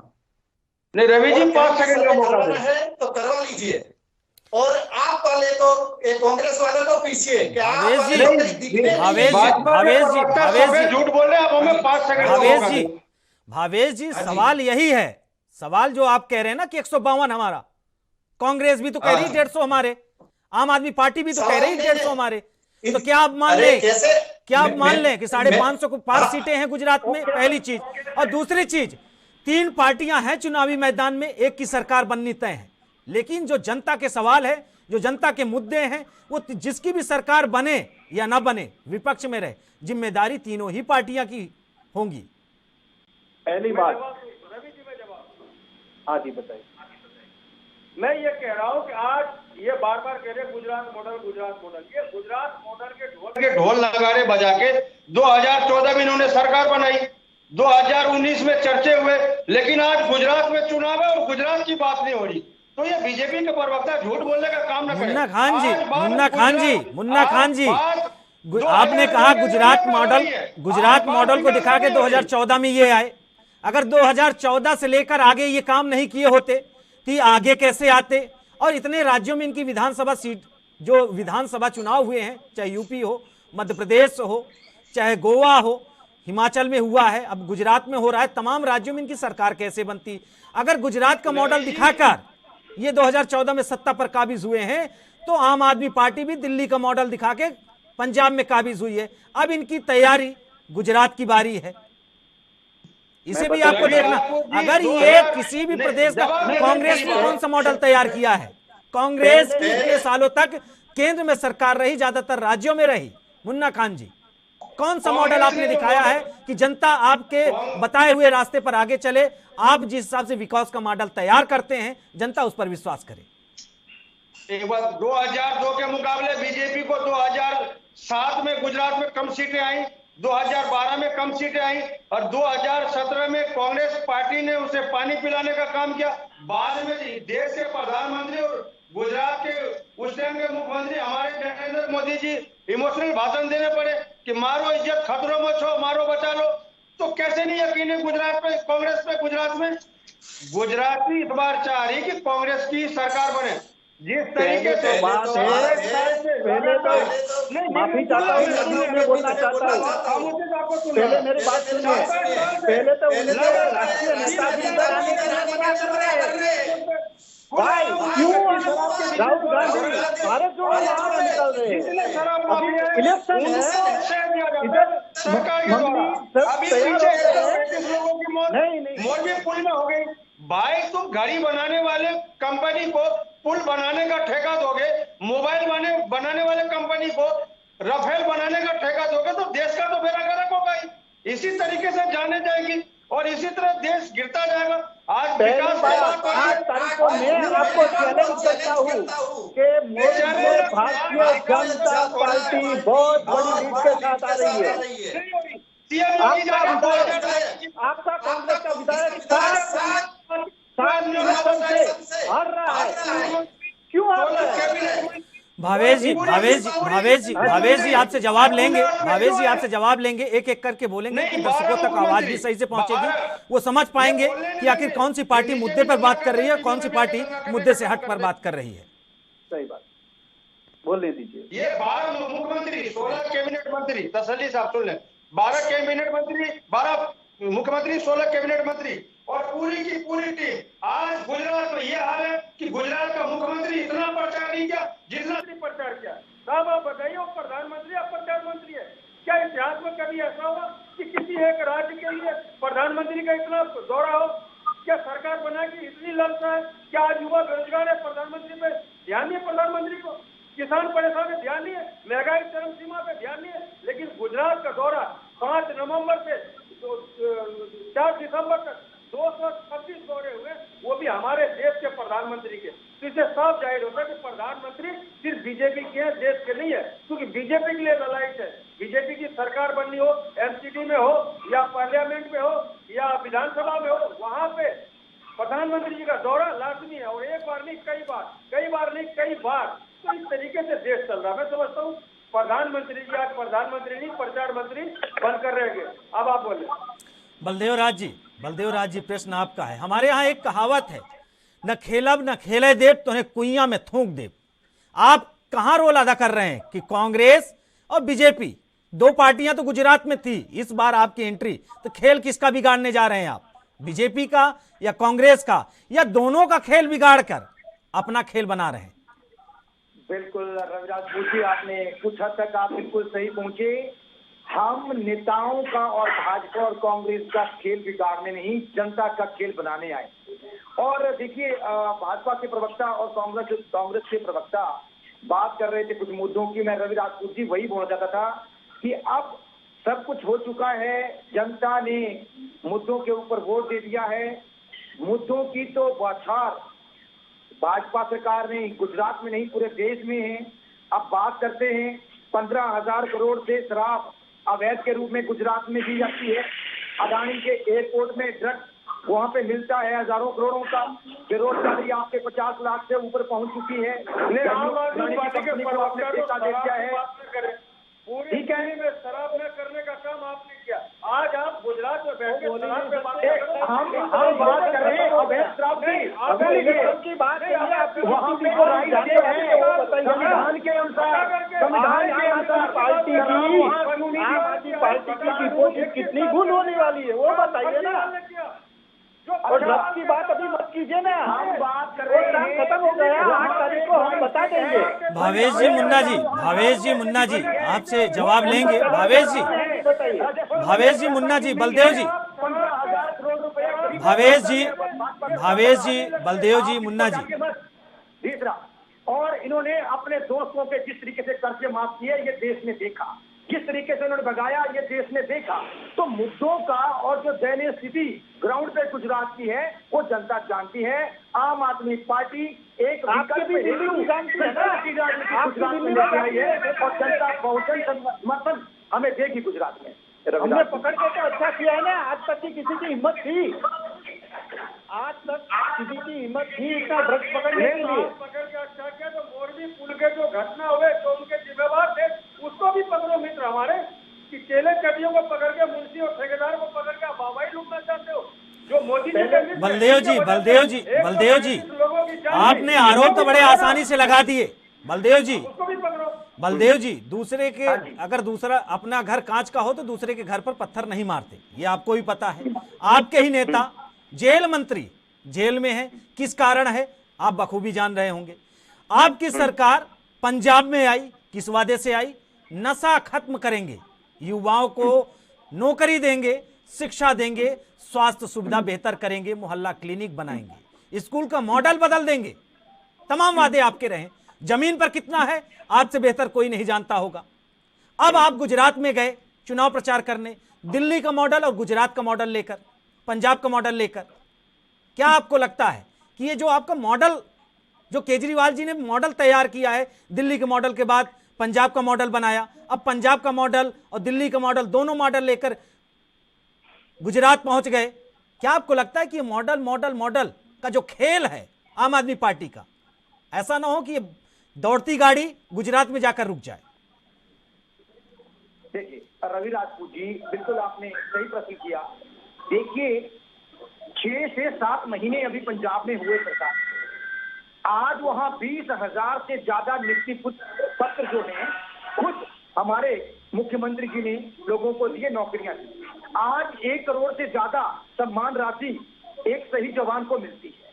नहीं रवि जी, 5 सेकंड का मौका है तो करवा लीजिए। और आप वाले तो कांग्रेस वाले तो पीछे झूठ बोल रहे हैं। अब हमें 5 सेकंड। भावेश जी, सवाल यही है, सवाल जो आप कह रहे हैं ना कि 152 हमारा, कांग्रेस भी तो कह रही 150 हमारे, आम आदमी पार्टी भी तो कह रही 150 हमारे, तो क्या आप मान लें, क्या आप मान लें कि 550 को 5 सीटें हैं गुजरात में? पहली चीज। और दूसरी चीज, 3 पार्टियां हैं चुनावी मैदान में, एक की सरकार बननी तय है। लेकिन जो जनता के सवाल है, जो जनता के मुद्दे हैं, वो जिसकी भी सरकार बने या ना बने, विपक्ष में रहे, जिम्मेदारी तीनों ही पार्टियां की होंगी। पहली बात रवि जी में जवाब। हाँ जी बताइए। मैं ये कह रहा हूँ कि आज ये बार बार कह रहे गुजरात मॉडल, गुजरात मॉडल। ये गुजरात मॉडल के ढोल नगाड़े बजा के 2014 में इन्होंने सरकार बनाई, 2019 में चर्चे हुए, लेकिन आज गुजरात में चुनाव है और गुजरात की बात नहीं हो रही। तो ये बीजेपी के प्रवक्ता झूठ बोलने का काम न करें। मुन्ना खान जी, आपने कहा गुजरात मॉडल को दिखा के 2014 में ये आए। अगर 2014 से लेकर आगे ये काम नहीं किए होते तो आगे कैसे आते? और इतने राज्यों में इनकी विधानसभा सीट, जो विधानसभा चुनाव हुए हैं, चाहे यूपी हो, मध्य प्रदेश हो, चाहे गोवा हो, हिमाचल में हुआ है, अब गुजरात में हो रहा है, तमाम राज्यों में इनकी सरकार कैसे बनती? अगर गुजरात का मॉडल दिखाकर ये 2014 में सत्ता पर काबिज हुए हैं, तो आम आदमी पार्टी भी दिल्ली का मॉडल दिखा के पंजाब में काबिज हुई है। अब इनकी तैयारी, गुजरात की बारी है, इसे भी आपको देखना। अगर ये किसी भी प्रदेश का, कांग्रेस ने कौन सा मॉडल तैयार किया है? कांग्रेस की इतने सालों तक केंद्र में सरकार रही, ज्यादातर राज्यों में रही। मुन्ना खान जी, कौन सा मॉडल आपने दिखाया है कि जनता आपके बताए हुए रास्ते पर आगे चले? आप जिस हिसाब से विकास का मॉडल तैयार करते हैं, जनता उस पर विश्वास करे। एक बार 2002 के मुकाबले बीजेपी को 2007 में गुजरात में कम सीटें आई, 2012 में कम सीटें आई और 2017 में कांग्रेस पार्टी ने उसे पानी पिलाने का काम किया। बाद में देश के प्रधानमंत्री और गुजरात के उस टाइम के मुख्यमंत्री हमारे नरेंद्र मोदी जी इमोशनल भाषण देने पड़े कि मारो इज्जत खतरों में छो, मारो बचा लो। तो कैसे नहीं यकीन है गुजरात पे, कांग्रेस पे? गुजरात में गुजराती इस बार चाह रही कि कांग्रेस की सरकार बने। जिस तरीके से बात है, पहले तो माफी चाहता हूँ, मैं बोलना चाहता हूँ, पहले मेरी बात सुनिए। पहले तो राष्ट्रीय नेता भी इधर आने का भाई क्यों राहुल गांधी भारत जोड़ो महाराष्ट्र निकल रहे हैं? अभी इलेक्शन है, इधर नहीं मोरबी पुल में हो गई। भाई तुम गाड़ी बनाने वाले कंपनी को पुल बनाने का ठेका दोगे, मोबाइल बनाने वाले कंपनी को राफेल बनाने का ठेका दोगे, तो देश का तो बेड़ा गर्क होगा ही। इसी तरीके से जाने जाएगी और इसी तरह देश गिरता जाएगा। आज विकास 8 तारीख को मैं आपको चैलेंज करता हूँ कि मोदी में भारतीय जनता पार्टी बहुत बड़ी लीड के साथ आ रही है। आपका कांग्रेस का विधायक 7 मिलियन भावेश जी आपसे जवाब लेंगे। भावेश जी आपसे जवाब लेंगे, एक एक करके बोलेंगे कि दर्शकों तक आवाज भी सही से पहुंचेगी, वो समझ पाएंगे कि आखिर कौन सी पार्टी मुद्दे पर बात कर रही है, कौन सी पार्टी मुद्दे से हट पर बात कर रही है। सही बात, बोलने दीजिए। ये 12 मुख्यमंत्री, 16 कैबिनेट मंत्री, तसल्ली साहब सुन लें, 12 कैबिनेट मंत्री, 12 मुख्यमंत्री, 16 कैबिनेट मंत्री और पूरी की पूरी टीम। आज गुजरात में ये हाल है कि गुजरात का मुख्यमंत्री इतना प्रचार नहीं किया जितना प्रचार किया। साहब आप बताइए, वो प्रधानमंत्री या प्रधानमंत्री है? क्या इतिहास में कभी ऐसा होगा कि किसी एक राज्य के लिए प्रधानमंत्री का इतना दौरा हो? क्या सरकार बना की इतनी ललसा है? क्या आज युवा बेरोजगार है, प्रधानमंत्री पे ध्यान नहीं है? प्रधानमंत्री को किसान परेशान है, ध्यान नहीं है? महंगाई चरम सीमा पे ध्यान नहीं है? लेकिन गुजरात का दौरा 5 नवंबर से 4 दिसंबर तक 226 दौरे हुए, वो भी हमारे देश के प्रधानमंत्री के। तो इससे साफ जाहिर होता है कि प्रधानमंत्री सिर्फ बीजेपी के हैं, देश के नहीं है, क्योंकि बीजेपी के लिए ललायत है। बीजेपी की सरकार बननी हो, एमसीडी में हो या पार्लियामेंट में हो या विधानसभा में हो, वहां पे प्रधानमंत्री जी का दौरा लाजमी है। और एक बार नहीं कई बार तो इस तरीके से देश चल रहा है। मैं समझता हूँ प्रधानमंत्री जी आज प्रधानमंत्री नहीं, प्रचार मंत्री बनकर रह गए। अब आप बोले। बलदेव राज जी प्रश्न आपका है। हमारे यहाँ एक कहावत है, न खेलब न खेले देव तुम्हें कुइयां में थूक देव। आप कहां रोल अदा कर रहे हैं कि कांग्रेस और बीजेपी दो पार्टियां तो गुजरात में थी, इस बार आपकी एंट्री, तो खेल किसका बिगाड़ने जा रहे हैं आप? बीजेपी का या कांग्रेस का, या दोनों का खेल बिगाड़ कर अपना खेल बना रहे हैं? बिल्कुल रविराज पूछिए, आपने कुछ हद तक आप बिल्कुल सही पहुंचे। हम नेताओं का और भाजपा और कांग्रेस का खेल बिगाड़ने नहीं, जनता का खेल बनाने आए। और देखिए, भाजपा के प्रवक्ता और कांग्रेस के प्रवक्ता बात कर रहे थे कुछ मुद्दों की। मैं रवि राजपूत जी वही बोलना चाहता था कि अब सब कुछ हो चुका है, जनता ने मुद्दों के ऊपर वोट दे दिया है। मुद्दों की तो बौछार भाजपा सरकार ने गुजरात में नहीं पूरे देश में है। अब बात करते हैं 15,000 करोड़ से शराब अवैध के रूप में गुजरात में दी जाती है। अदानी के एयरपोर्ट में ड्रग्स वहां पे मिलता है हजारों करोड़ों का। बेरोजगारी आपके 50 लाख से ऊपर पहुंच चुकी है। ठीक है, में शराब न करने का काम आपने किया। आज आप गुजरात में बैठे हम बात कर रहे हैं अवैध शराब की बात वहाँ पे संविधान के अनुसार पार्टी की डिपोजिट कितनी गुण होने वाली है वो बताइए ना। और ड्रग्स की बात अभी मत कीजिए ना, हम बात कर रहे हैं, खत्म हो गया, 8 तारीख को हम बता देंगे। भावेश जी मुन्ना जी आपसे जवाब लेंगे। भावेश जी मुन्ना जी, बलदेव जी, भावेश जी बलदेव जी मुन्ना जी। तीसरा, और इन्होंने अपने दोस्तों के जिस तरीके से कर्जे माफ किए ये देश ने देखा, जिस तरीके से उन्होंने भगाया ये देश ने देखा। तो मुद्दों का और जो दयनीय स्थिति ग्राउंड पे गुजरात की है वो जनता जानती है। आम आदमी पार्टी एक आपकी भी दिल्ली जानती है ना, गुजरात में लेके आई है और जनता बहुजन समर्थन हमें देगी गुजरात में। हमने पकड़ के तो अच्छा किया है ना। आज तक की किसी की हिम्मत थी, आज तक किसी की हिम्मत थी इतना ड्रग्स पकड़ने के लिए? पकड़ के अच्छा किया। तो मोरबी पुल के जो घटना हुए तो उनके जिम्मेवार थे, उसको भी पकड़ो मित्र हमारे, कि केले कटियों को पकड़ के मुंशी और ठेकेदार को पकड़ के वाहवाही लूटना चाहते हो जो मोदी जी। बलदेव जी आपने आरोप तो बड़े आसानी से लगा दिए। बलदेव जी दूसरे के, अगर दूसरा अपना घर कांच का हो तो दूसरे के घर पर पत्थर नहीं मारते, ये आपको भी पता है। आपके ही नेता जेल मंत्री जेल में है, किस कारण है आप बखूबी जान रहे होंगे। आपकी सरकार पंजाब में आई, किस वादे से आई? नशा खत्म करेंगे, युवाओं को नौकरी देंगे, शिक्षा देंगे, स्वास्थ्य सुविधा बेहतर करेंगे, मोहल्ला क्लिनिक बनाएंगे, स्कूल का मॉडल बदल देंगे। तमाम वादे आपके रहे। जमीन पर कितना है आपसे बेहतर कोई नहीं जानता होगा। अब आप गुजरात में गए चुनाव प्रचार करने, दिल्ली का मॉडल और गुजरात का मॉडल लेकर, पंजाब का मॉडल लेकर। क्या आपको लगता है कि ये जो आपका मॉडल, जो केजरीवाल जी ने मॉडल तैयार किया है, दिल्ली के मॉडल के बाद पंजाब का मॉडल बनाया, अब पंजाब का मॉडल और दिल्ली का मॉडल दोनों मॉडल लेकर गुजरात पहुंच गए, क्या आपको लगता है कि ये मॉडल का जो खेल है आम आदमी पार्टी का, ऐसा ना हो कि दौड़ती गाड़ी गुजरात में जाकर रुक जाए। देखिए रवि राजपूत जी, बिल्कुल आपने सही प्रश्न किया। देखिए 6 से 7 महीने अभी पंजाब में हुए सरकार, आज वहां 20,000 से ज्यादा नियुक्ति पत्र जो हैं खुद हमारे मुख्यमंत्री जी ने लोगों को दिए, नौकरियां दी। आज 1 करोड़ से ज्यादा सम्मान राशि एक शहीद जवान को मिलती है।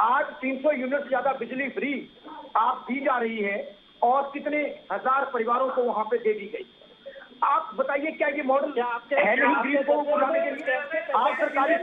आज 300 यूनिट से ज्यादा बिजली फ्री आप दी जा रही है और कितने हजार परिवारों को वहां पे दे दी गई। आप बताइए क्या ये मॉडल है नहीं गरीब को बुलाने के लिए? आप सरकारी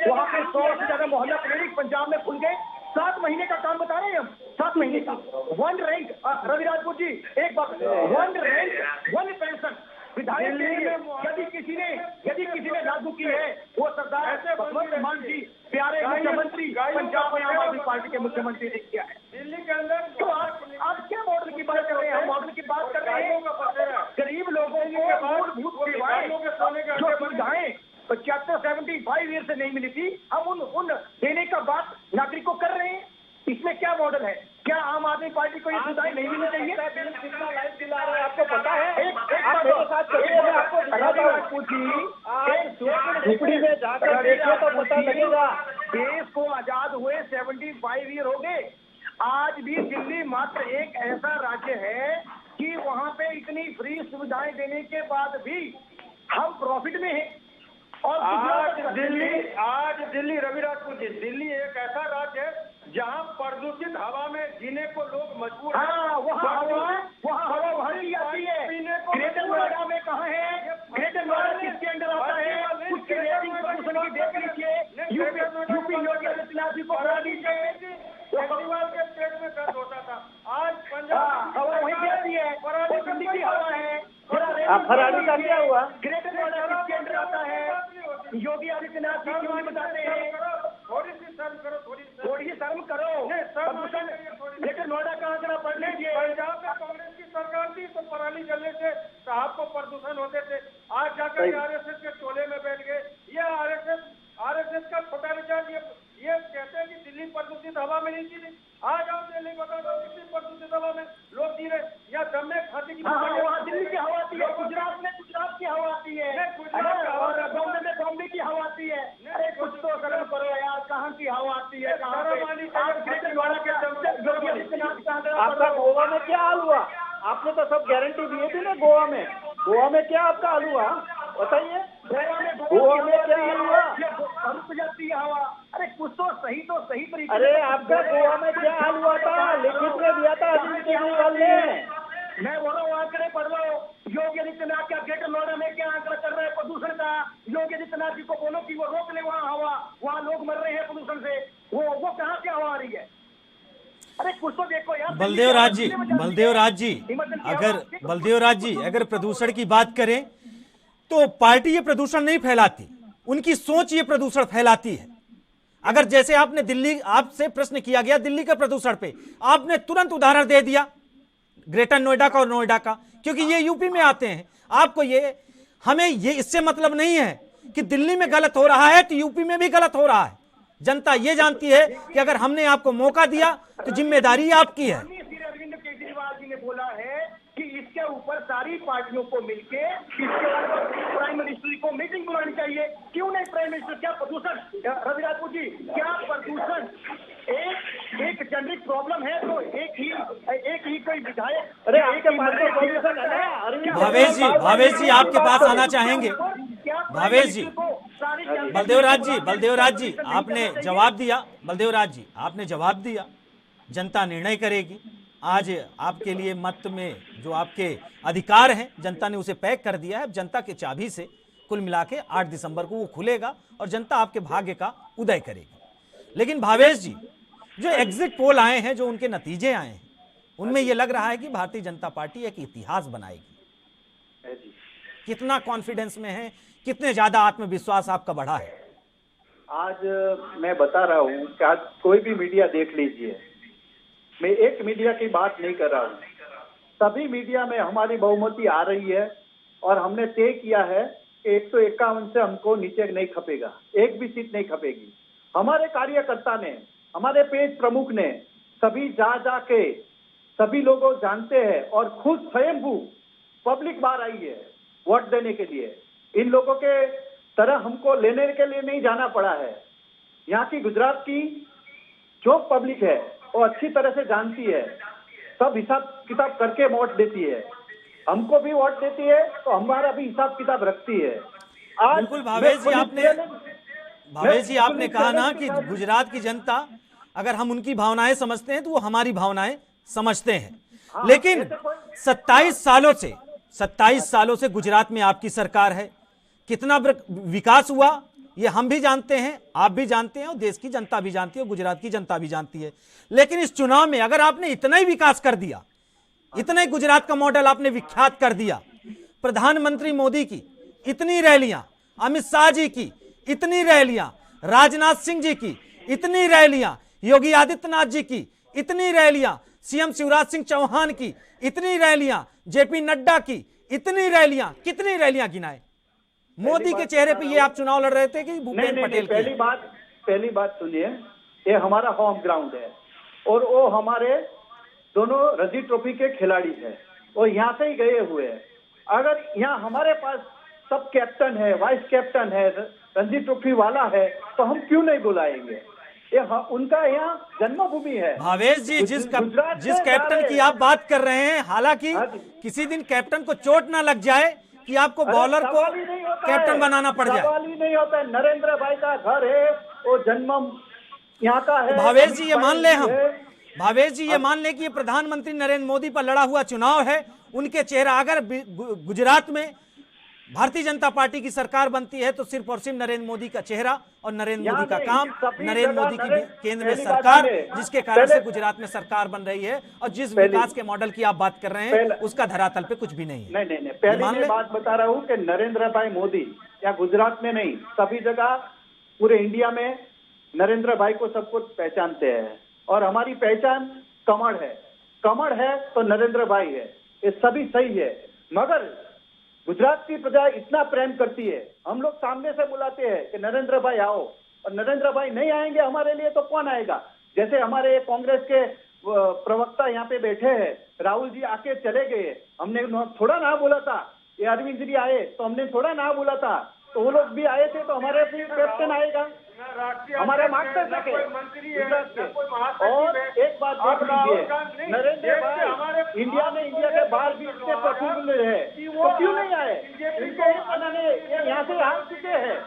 वहां पे 100 से ज्यादा मोहल्ला क्लिनिक पंजाब में खुल गए। 7 महीने का काम बता रहे हैं हम, 7 महीने का। 1 रैंक, रवि राजपूत जी एक बात, 1 रैंक 1 पेंशन विधायक के लिए यदि किसी ने लागू की है वो सरदार भगवंत मान जी, प्यारे मुख्यमंत्री पंजाब में आम आदमी पार्टी के मुख्यमंत्री ने किया है। दिल्ली के अंदर तो आप क्या मॉडल की बात कर रहे हैं? हम मॉडल की बात कर रहे हैं। गरीब लोगों को मूलभूत सेवाएं जो सुविधाएं 75 ईयर से नहीं मिली थी, हम उन देने का बात नागरिकों कर रहे हैं। इसमें क्या मॉडल है? क्या आम आदमी पार्टी को ये सुविधाएं नहीं मिलनी चाहिए? कितना लाइफ दिला रहे हैं आपको पता है? झुपड़ी में जाकर देखो तो पता लगेगा। देश को आजाद हुए 75 ईयर हो गए। आज भी दिल्ली मात्र एक ऐसा राज्य है कि वहां पे इतनी फ्री सुविधाएं देने के बाद भी हम प्रॉफिट में हैं। और आज दिल्ली रवि राजपूत जी, दिल्ली एक ऐसा राज्य है जहां प्रदूषित हवा में जीने को लोग मजबूर हैं। वहाँ हवा वही आती है। ग्रेटर नोएडा में कहाँ है? ग्रेटर नोएडा किसके अंडर आता है? उसकी रेटिंग प्रदूषण की देख लीजिए। यूपी योगी आदित्यनाथ जी को करा दीजिए। केजरीवाल के स्टेट में दर्द होता था, आज पंजाब हवा वही आती है। दिल्ली की हवा है। फरारी का क्या हुआ? ग्रेटर नोएडा किसके अंडर आता है? योगी आदित्यनाथ जी क्यों नहीं बताते हैं? थोड़ी सी शर्म करो। ग्रेटर नोएडा कहाँ करा पढ़ लीजिए। पंजाब में कांग्रेस की सरकार थी तो पराली जलने से साहब को प्रदूषण होते थे। आज जाकर आरएसएस के टोले में बैठ गए। ये आरएसएस का छोटा विचार ये कहते हैं कि दिल्ली प्रदूषित हवा में नहीं जी रही। आज आप दिल्ली बता दो कितनी प्रदूषित हवा में लोग जी रहे, या दम में खांसी की वहाँ दिल्ली की हवा आती है, गुजरात में गुजरात की हवा आती है, और बॉम्बे में बॉम्बे की हवा आती है। अरे कुछ तो शर्म करो यार, कहाँ की हवा आती है? आपका गोवा में क्या हाल हुआ? आपने तो सब गारंटी दिए थे ना गोवा में क्या आपका हाल हुआ बताइए? गोवा में क्या हाल हुआ? रुक जाती है हवा। अरे कुछ तो सही तरीके। अरे आपका गोवा में क्या हाल हुआ था? लिखित में दिया था अरविंद केजरीवाल ने। मैं बोला वो आंकड़े पढ़ लो। योगी आदित्यनाथ क्या ग्रेटर नोएडा में क्या आंकड़ा कर रहे हैं प्रदूषण का? योगी आदित्यनाथ जी को बोलो कि वो रोक ले वहाँ हवा, वहाँ लोग मर रहे हैं प्रदूषण से। वो कहाँ से हवा आ रही है? अरे कुछ तो देखो यार। बलदेव राज जी अगर प्रदूषण की बात करें तो पार्टी ये प्रदूषण नहीं फैलाती, उनकी सोच ये प्रदूषण फैलाती है। अगर जैसे आपसे प्रश्न किया गया दिल्ली के प्रदूषण पे, आपने तुरंत उदाहरण दे दिया ग्रेटर नोएडा का और नोएडा का, क्योंकि ये यूपी में आते हैं। आपको हमें इससे मतलब नहीं है कि दिल्ली में गलत हो रहा है तो यूपी में भी गलत हो रहा है। जनता ये जानती है कि अगर हमने आपको मौका दिया तो जिम्मेदारी आपकी है। अरविंद केजरीवाल जी ने बोला है कि इसके ऊपर सारी पार्टियों को मिलके इसके ऊपर प्राइम मिनिस्टर को मीटिंग बुलानी चाहिए। क्यों नहीं प्राइम मिनिस्टर? क्या प्रदूषण, रवि राजपूत जी, क्या प्रदूषण एक जेनरिक प्रॉब्लम है तो एक ही कोई विधायक? अरे आपके पास तो सॉल्यूशन है ना। भावेश जी आपके पास आना चाहेंगे। भावेश जी, बलदेव राज जी आपने जवाब दिया। बलदेव राज जी आपने जवाब दिया, जनता निर्णय करेगी। आज आपके लिए मत में जो आपके अधिकार हैं जनता ने उसे पैक कर दिया है। जनता के चाबी से कुल मिला के 8 दिसंबर को वो खुलेगा और जनता आपके भाग्य का उदय करेगी। लेकिन भावेश जी, जो एग्जिट पोल आए हैं, जो उनके नतीजे आए हैं, उनमें यह लग रहा है कि भारतीय जनता पार्टी एक इतिहास बनाएगी। कितना कॉन्फिडेंस में है, कितने ज्यादा आत्मविश्वास आपका बढ़ा है? आज मैं बता रहा हूँ कि आज कोई भी मीडिया देख लीजिए, मैं एक मीडिया की बात नहीं कर रहा हूँ, सभी मीडिया में हमारी बहुमती आ रही है और हमने तय किया है कि 151 से हमको नीचे नहीं खपेगा, एक भी सीट नहीं खपेगी। हमारे कार्यकर्ता ने, हमारे पेज प्रमुख ने सभी जा के सभी लोग जानते हैं और खुद स्वयंभू पब्लिक बाहर आई है वोट देने के लिए। इन लोगों के तरह हमको लेने के लिए नहीं जाना पड़ा है। यहाँ की गुजरात की जो पब्लिक है वो अच्छी तरह से जानती है, सब हिसाब किताब करके वोट देती है। हमको भी वोट देती है तो हमारा भी हिसाब किताब रखती है। आज बिल्कुल भावेश जी आपने कहा ना कि गुजरात की जनता, अगर हम उनकी भावनाएं समझते हैं तो वो हमारी भावनाएं समझते हैं। लेकिन 27 सालों से गुजरात में आपकी सरकार है। कितना विकास हुआ ये हम भी जानते हैं, आप भी जानते हैं और देश की जनता भी जानती है, गुजरात की जनता भी जानती है। लेकिन इस चुनाव में अगर आपने इतना ही विकास कर दिया, इतना ही गुजरात का मॉडल आपने विख्यात कर दिया, प्रधानमंत्री मोदी की इतनी रैलियां, अमित शाह जी की इतनी रैलियां, राजनाथ सिंह जी की इतनी रैलियां, योगी आदित्यनाथ जी की इतनी रैलियां, सीएम शिवराज सिंह चौहान की इतनी रैलियां, जेपी नड्डा की इतनी रैलियां, कितनी रैलियां गिनाए? मोदी के चेहरे पे ये आप चुनाव लड़ रहे थे कि भूपेंद्र पटेल? पहली बात सुनिए, ये हमारा होम ग्राउंड है और वो हमारे दोनों रणजी ट्रॉफी के खिलाड़ी हैं और यहाँ से ही गए हुए हैं। अगर यहाँ हमारे पास सब कैप्टन है, वाइस कैप्टन है, रणजी ट्रॉफी वाला है, तो हम क्यों नहीं बुलाएंगे? ये उनका यहाँ जन्मभूमि है। भावेश जी, जिस कैप्टन की आप बात कर रहे हैं, हालांकि किसी दिन कैप्टन को चोट ना लग जाए कि आपको बॉलर को कैप्टन बनाना पड़ जाए। सवाल ही नहीं होता है। नरेंद्र भाई का घर है, वो जन्म यहाँ का है। भावेश जी ये मान ले, हम भावेश जी ये मान ले कि ये प्रधानमंत्री नरेंद्र मोदी पर लड़ा हुआ चुनाव है। उनके चेहरा, अगर गुजरात में भारतीय जनता पार्टी की सरकार बनती है तो सिर्फ और सिर्फ नरेंद्र मोदी का चेहरा और नरेंद्र मोदी का काम, नरेंद्र मोदी की केंद्र में सरकार, जिसके कारण से गुजरात में सरकार बन रही है। और जिस विकास के मॉडल की आप बात कर रहे हैं उसका धरातल पे कुछ भी नहीं है। नहीं, पहले मैं बात बता रहा हूँ कि नरेंद्र भाई मोदी या गुजरात में नहीं, सभी जगह पूरे इंडिया में नरेंद्र भाई को सब कुछ पहचानते हैं और हमारी पहचान कमल है तो नरेंद्र भाई है, ये सभी सही है। मगर गुजरात की प्रजा इतना प्रेम करती है, हम लोग सामने से बुलाते हैं कि नरेंद्र भाई आओ, और नरेंद्र भाई नहीं आएंगे हमारे लिए तो कौन आएगा? जैसे हमारे कांग्रेस के प्रवक्ता यहाँ पे बैठे हैं, राहुल जी आके चले गए, हमने थोड़ा ना बोला था। ये अरविंद जी आए तो हमने थोड़ा ना बोला था, तो वो लोग भी आए थे तो हमारे भी कैप्टन आएगा, हमारे मार्गदर्शक है गुजरात के। और एक बात देख लीजिए, नरेंद्र भाई इंडिया के बाहर भी इतने प्रफुल्ल है तो क्यों नहीं आए? इनको ये यहाँ से हार चुके हैं।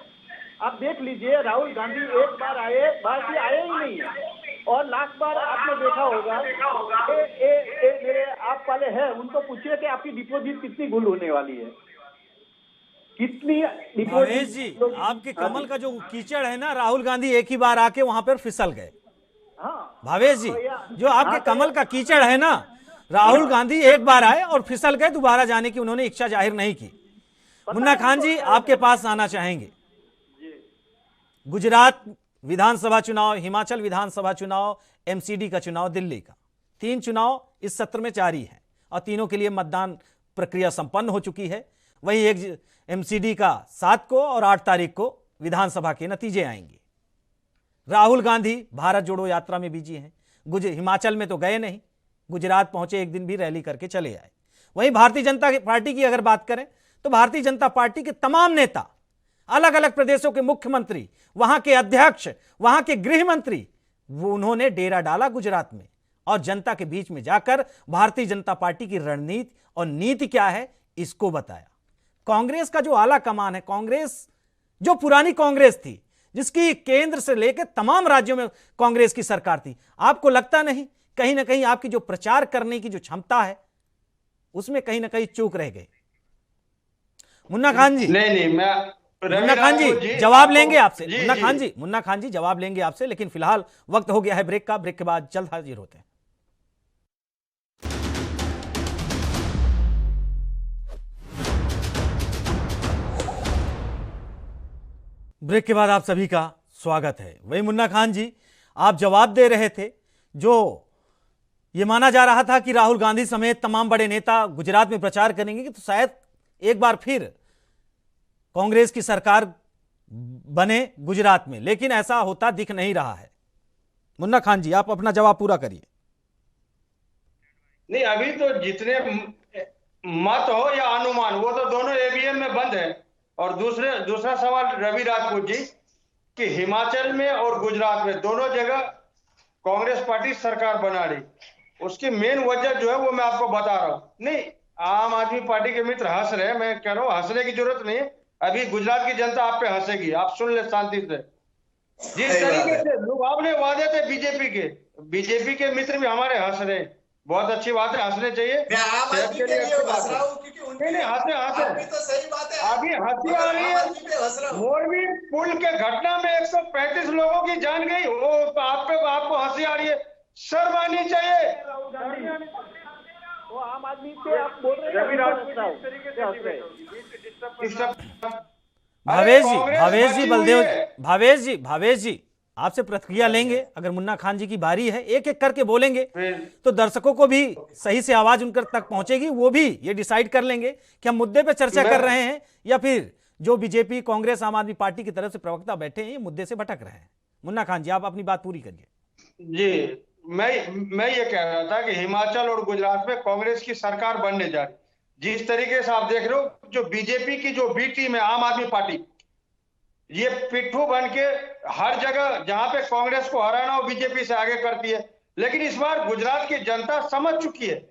आप देख लीजिए, राहुल गांधी एक बार आए, बाकी आए ही नहीं है। और लास्ट बार आपने देखा होगा, मेरे आप वाले हैं, उनको पूछिए कि आपकी डिपॉजिट कितनी गुल होने वाली है, कितनी। भावेश जी, आपके कमल का जो कीचड़ है ना, राहुल गांधी एक ही बार आके वहां पर फिसल गए। भावेश जी, जो आपके कमल का कीचड़ है ना, राहुल गांधी एक बार आए और फिसल गए, दोबारा जाने की उन्होंने इच्छा जाहिर नहीं की। मुन्ना खान जी आपके पास आना चाहेंगे। गुजरात विधानसभा चुनाव, हिमाचल विधानसभा चुनाव, एमसीडी का चुनाव, दिल्ली का, 3 चुनाव इस सत्र में जारी है और तीनों के लिए मतदान प्रक्रिया संपन्न हो चुकी है। वही एक एमसीडी का 7 को और 8 तारीख को विधानसभा के नतीजे आएंगे। राहुल गांधी भारत जोड़ो यात्रा में बिजी हैं। हिमाचल में तो गए नहीं, गुजरात पहुंचे, एक दिन भी रैली करके चले आए। वहीं भारतीय जनता पार्टी की अगर बात करें तो भारतीय जनता पार्टी के तमाम नेता, अलग अलग प्रदेशों के मुख्यमंत्री, वहां के अध्यक्ष, वहां के गृह मंत्री, वो उन्होंने डेरा डाला गुजरात में और जनता के बीच में जाकर भारतीय जनता पार्टी की रणनीति और नीति क्या है इसको बताया। कांग्रेस का जो आला कमान है, कांग्रेस जो पुरानी कांग्रेस थी, जिसकी केंद्र से लेकर तमाम राज्यों में कांग्रेस की सरकार थी, आपको लगता नहीं कहीं ना कहीं आपकी जो प्रचार करने की जो क्षमता है उसमें कहीं ना कहीं चूक रह गए? मुन्ना खान जी, मुन्ना खान जी जवाब लेंगे आपसे। मुन्ना खान जी जवाब लेंगे आपसे, लेकिन फिलहाल वक्त हो गया है ब्रेक का। ब्रेक के बाद जल्द हाजिर होते हैं। ब्रेक के बाद आप सभी का स्वागत है। वही मुन्ना खान जी, आप जवाब दे रहे थे, जो ये माना जा रहा था कि राहुल गांधी समेत तमाम बड़े नेता गुजरात में प्रचार करेंगे तो शायद एक बार फिर कांग्रेस की सरकार बने गुजरात में, लेकिन ऐसा होता दिख नहीं रहा है। मुन्ना खान जी, आप अपना जवाब पूरा करिए। नहीं, अभी तो जितने मत हो या अनुमान, वो तो दोनों ईवीएम में बंद है। और दूसरा सवाल रवि राजपूत जी, कि हिमाचल में और गुजरात में दोनों जगह कांग्रेस पार्टी सरकार बना रही, उसकी मेन वजह जो है वो मैं आपको बता रहा हूँ। नहीं, आम आदमी पार्टी के मित्र हंस रहे हैं, मैं कह रहा हूँ हंसने की जरूरत नहीं है। अभी गुजरात की जनता आप पे हंसेगी, आप सुन ले शांति से। जिस तरीके से लोग आपने वादे थे बीजेपी के मित्र भी हमारे हंस रहे हैं। बहुत अच्छी बात है, हंसने चाहिए। नहीं, हंसे तो सही बात है। अभी हंसी आ रही है। मोरबी पुल के घटना में 135 लोगों की जान गई, वो आपको हंसी आ रही है। शर्म आनी चाहिए। वो आम आदमी से आप बोल रहे हैं, भावेश जी आपसे प्रतिक्रिया लेंगे। अगर मुन्ना खान जी की बारी है, एक एक करके बोलेंगे तो दर्शकों को भी सही से आवाज उनकर तक पहुंचेगी। वो भी ये डिसाइड कर लेंगे कि हम मुद्दे पे चर्चा कर रहे हैं या फिर जो बीजेपी, कांग्रेस, आम आदमी पार्टी की तरफ से प्रवक्ता बैठे हैं ये मुद्दे से भटक रहे हैं। मुन्ना खान जी, आप अपनी बात पूरी करिए। जी, मैं ये कह रहा था कि हिमाचल और गुजरात में कांग्रेस की सरकार बनने जा रही। जिस तरीके से आप देख रहे हो, जो बीजेपी की जो बी टीम है, आम आदमी पार्टी, ये पिट्ठू बन के हर जगह जहां पे कांग्रेस को हराना हो बीजेपी से आगे करती है। लेकिन इस बार गुजरात की जनता समझ चुकी है।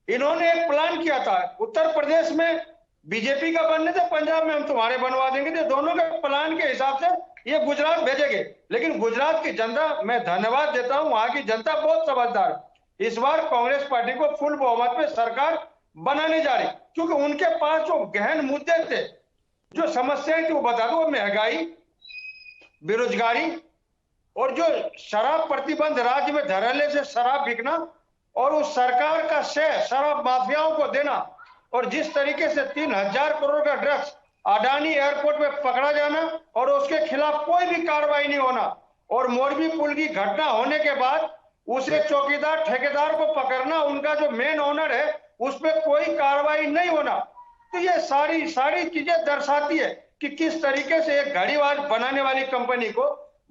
इन्होंने एक प्लान किया था, उत्तर प्रदेश में बीजेपी का बनने से पंजाब में हम तुम्हारे बनवा देंगे, तो दोनों के प्लान के हिसाब से ये गुजरात भेजेंगे। लेकिन गुजरात की जनता, मैं धन्यवाद देता हूं, वहां की जनता बहुत समझदार है। इस बार कांग्रेस पार्टी को फुल बहुमत में सरकार बनाने जा रही, क्योंकि उनके पास जो गहन मुद्दे थे, जो समस्याएं थी, वो बता दो, महंगाई, बेरोजगारी और जो शराब प्रतिबंध राज्य में धड़ल्ले से शराब बिकना और उस सरकार का शेयर शराब माफियाओं को देना, और जिस तरीके से 3000 करोड़ का ड्रग्स अडानी एयरपोर्ट में पकड़ा जाना और उसके खिलाफ कोई भी कार्रवाई नहीं होना, और मोरबी पुल की घटना होने के बाद उसे चौकीदार ठेकेदार को पकड़ना, उनका जो मेन ओनर है उस पर कोई कार्रवाई नहीं होना। तो ये सारी चीजें दर्शाती है कि किस तरीके से एक घड़ी वाच बनाने वाली कंपनी को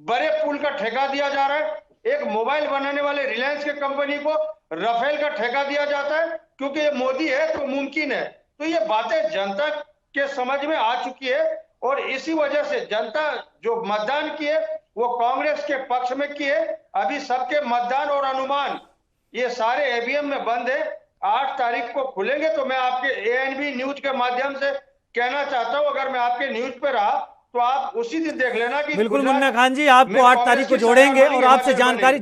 बड़े पुल का ठेका दिया जा रहा है, एक मोबाइल बनाने वाले रिलायंस के कंपनी को राफेल का ठेका दिया जाता है, क्योंकि ये मोदी है तो मुमकिन है। तो ये बातें जनता के समझ में आ चुकी है, और इसी वजह से जनता जो मतदान किए वो कांग्रेस के पक्ष में किए। अभी सबके मतदान और अनुमान ये सारे ईवीएम में बंद है। 8 तारीख को खुलेंगे। तो मैं आपके एएनबी न्यूज के माध्यम से कहना चाहता हूं, अगर मैं आपके न्यूज पे रहा तो आप उसी दिन देख लेना कि बिल्कुल मुन्ना खान जी, आपको 8 तारीख को जोड़ेंगे और आपसे जानकारी,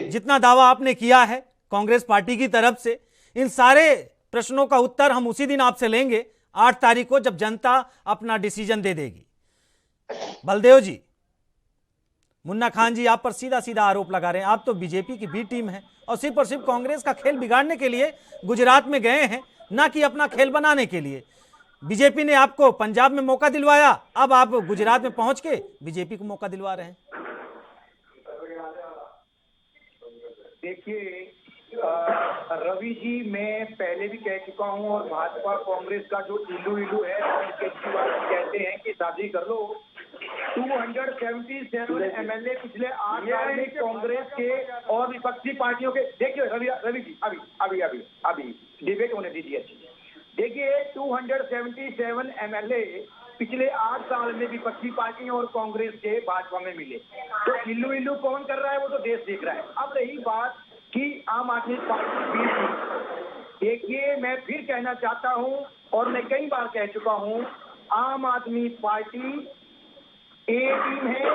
जितना दावा आपने किया है कांग्रेस पार्टी की तरफ से, इन सारे प्रश्नों का उत्तर हम उसी दिन आपसे लेंगे 8 तारीख को, जब जनता अपना डिसीजन दे देगी। बलदेव जी, मुन्ना खान जी आप पर सीधा सीधा आरोप लगा रहे हैं, आप तो बीजेपी की बी टीम है और सिर्फ और सिर्फ कांग्रेस का खेल बिगाड़ने के लिए गुजरात में गए हैं, ना कि अपना खेल बनाने के लिए। बीजेपी ने आपको पंजाब में मौका दिलवाया, अब आप गुजरात में पहुंच के बीजेपी को मौका दिलवा रहे हैं। देखिए रवि जी, मैं पहले भी कह चुका हूं, और भाजपा कांग्रेस का जो इलू है, कहते हैं कि शादी कर लो। 277 एमएलए पिछले 8 साल में कांग्रेस के और विपक्षी पार्टियों के, देखिए रवि जी, अभी डिबेट होने दीजिए। देखिए 277 एमएलए पिछले 8 साल में विपक्षी पार्टियों और कांग्रेस के भाजपा में मिले, तो इल्लू कौन कर रहा है, वो तो देश देख रहा है। अब रही बात कि आम आदमी पार्टी, देखिए मैं फिर कहना चाहता हूं, और मैं कई बार कह चुका हूं, आम आदमी पार्टी ए टीम है,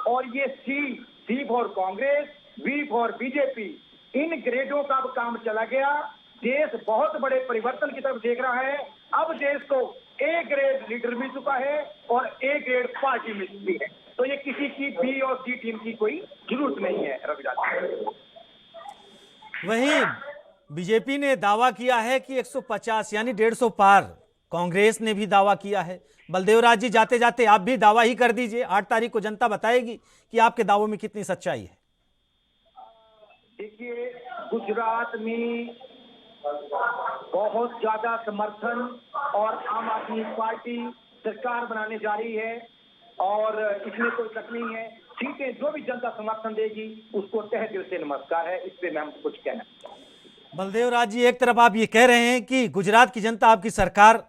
और ये C for Congress, B for BJP, इन ग्रेडों का काम चला गया। देश बहुत बड़े परिवर्तन की तरफ देख रहा है। अब देश को ए ग्रेड लीडर मिल चुका है और ए ग्रेड पार्टी मिल चुकी है, तो ये किसी की बी और सी टीम की कोई जरूरत नहीं है। रविराज, वहीं बीजेपी ने दावा किया है कि 150 यानी 150 पार, कांग्रेस ने भी दावा किया है। बलदेवराज जी, जाते जाते आप भी दावा ही कर दीजिए, 8 तारीख को जनता बताएगी कि आपके दावों में कितनी सच्चाई है। देखिए गुजरात में बहुत ज्यादा समर्थन, और आम आदमी पार्टी सरकार बनाने जा रही है, और इसमें कोई शक नहीं है। सीटें जो भी जनता समर्थन देगी उसको तहे दिल से नमस्कार है, इस पे मैं कुछ कहना। बलदेव राज जी, एक तरफ आप ये कह रहे हैं कि गुजरात की जनता आपकी सरकार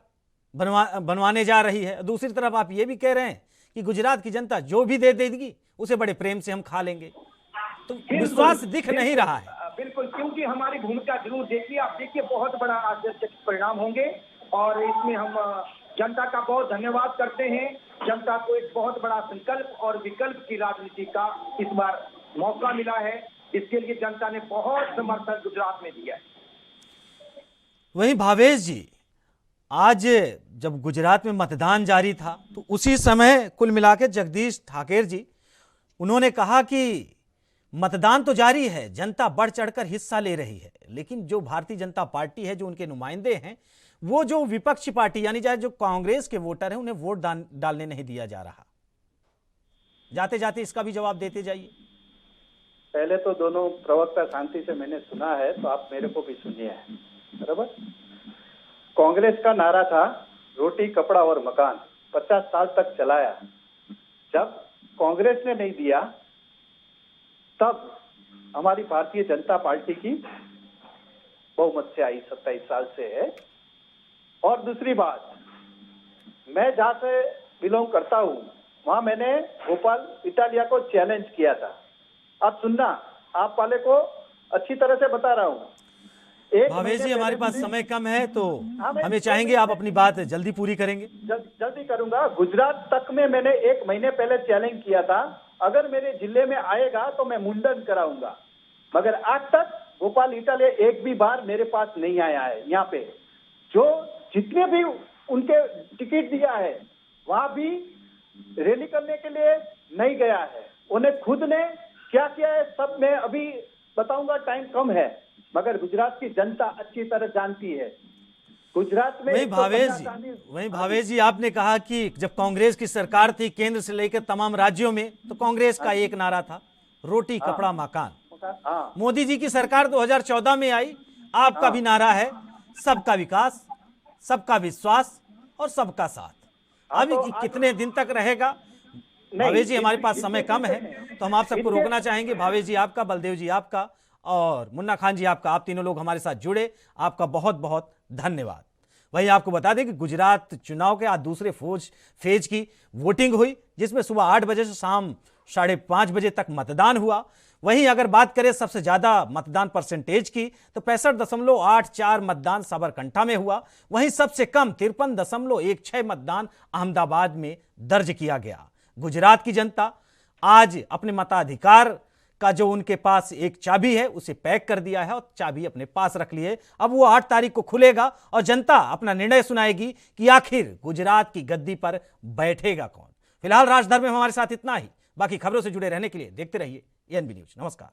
बनवाने जा रही है, दूसरी तरफ आप ये भी कह रहे हैं कि गुजरात की जनता जो भी दे देगी उसे बड़े प्रेम से हम खा लेंगे, तो विश्वास दिख नहीं रहा है। बिल्कुल, क्योंकि हमारी भूमिका जरूर देखिए, आप देखिए बहुत बड़ा आश्चर्यचकित परिणाम होंगे और इसमें हम जनता का बहुत धन्यवाद करते हैं। जनता को एक बहुत बड़ा संकल्प और विकल्प की राजनीति का इस बार मौका मिला है, इसके लिए जनता ने बहुत समर्थन गुजरात में दिया है। वहीं भावेश जी, आज जब गुजरात में मतदान जारी था तो उसी समय कुल मिलाकर जगदीश ठाकेर जी उन्होंने कहा कि मतदान तो जारी है, जनता बढ़ चढ़कर हिस्सा ले रही है, लेकिन जो भारतीय जनता पार्टी है, जो उनके नुमाइंदे हैं, वो जो विपक्षी पार्टी यानी जो कांग्रेस के वोटर हैं, उन्हें वोट डालने नहीं दिया जा रहा। जाते जाते इसका भी जवाब देते जाइए। पहले तो दोनों प्रवक्ता शांति से मैंने सुना है, तो आप मेरे को भी सुनिए, बराबर। कांग्रेस का नारा था रोटी कपड़ा और मकान, 50 साल तक चलाया। जब कांग्रेस ने नहीं दिया तब हमारी भारतीय जनता पार्टी की बहुमत से आई, 27 साल से है। और दूसरी बात, मैं जहां से बिलोंग करता हूं वहां मैंने गोपाल इटालिया को चैलेंज किया था। आप सुनना, आप वाले को अच्छी तरह से बता रहा हूं। भावेश जी, हमारे पास समय कम है तो हमें चाहेंगे आप अपनी बात जल्दी पूरी करेंगे। जल्दी करूंगा। गुजरात तक में मैंने 1 महीने पहले चैलेंज किया था, अगर मेरे जिले में आएगा तो मैं मुंडन कराऊंगा, मगर आज तक गोपाल इटालिया एक भी बार मेरे पास नहीं आया है। यहाँ पे जो जितने भी उनके टिकट दिया है वहां भी रैली करने के लिए नहीं गया है। उन्हें खुद ने क्या किया है सब मैं अभी बताऊंगा, टाइम कम है, मगर गुजरात की जनता अच्छी तरह जानती है। गुजरात में वहीं भावेश जी, आपने कहा कि जब कांग्रेस की सरकार थी केंद्र से लेकर तमाम राज्यों में, तो कांग्रेस का एक नारा था रोटी कपड़ा मकान। मोदी जी की सरकार 2014 में आई, आपका भी नारा है सबका विकास, सबका विश्वास और सबका साथ। अभी कितने दिन तक रहेगा भावेश जी? हमारे पास समय कम है तो हम आप सबको रोकना चाहेंगे। भावेश जी आपका, बलदेव जी आपका और मुन्ना खान जी आपका, आप तीनों लोग हमारे साथ जुड़े, आपका बहुत बहुत धन्यवाद। वहीं आपको बता दें कि गुजरात चुनाव के आज दूसरे फेज की वोटिंग हुई, जिसमें सुबह 8 बजे से शाम 5:30 बजे तक मतदान हुआ। वहीं अगर बात करें सबसे ज्यादा मतदान परसेंटेज की तो 65.84 मतदान साबरकांठा में हुआ। वहीं सबसे कम 53.16 मतदान अहमदाबाद में दर्ज किया गया। गुजरात की जनता आज अपने मताधिकार का जो उनके पास एक चाबी है उसे पैक कर दिया है और चाबी अपने पास रख ली है। अब वो 8 तारीख को खुलेगा और जनता अपना निर्णय सुनाएगी कि आखिर गुजरात की गद्दी पर बैठेगा कौन। फिलहाल राजधर में हमारे साथ इतना ही। बाकी खबरों से जुड़े रहने के लिए देखते रहिए एएनबी न्यूज। नमस्कार।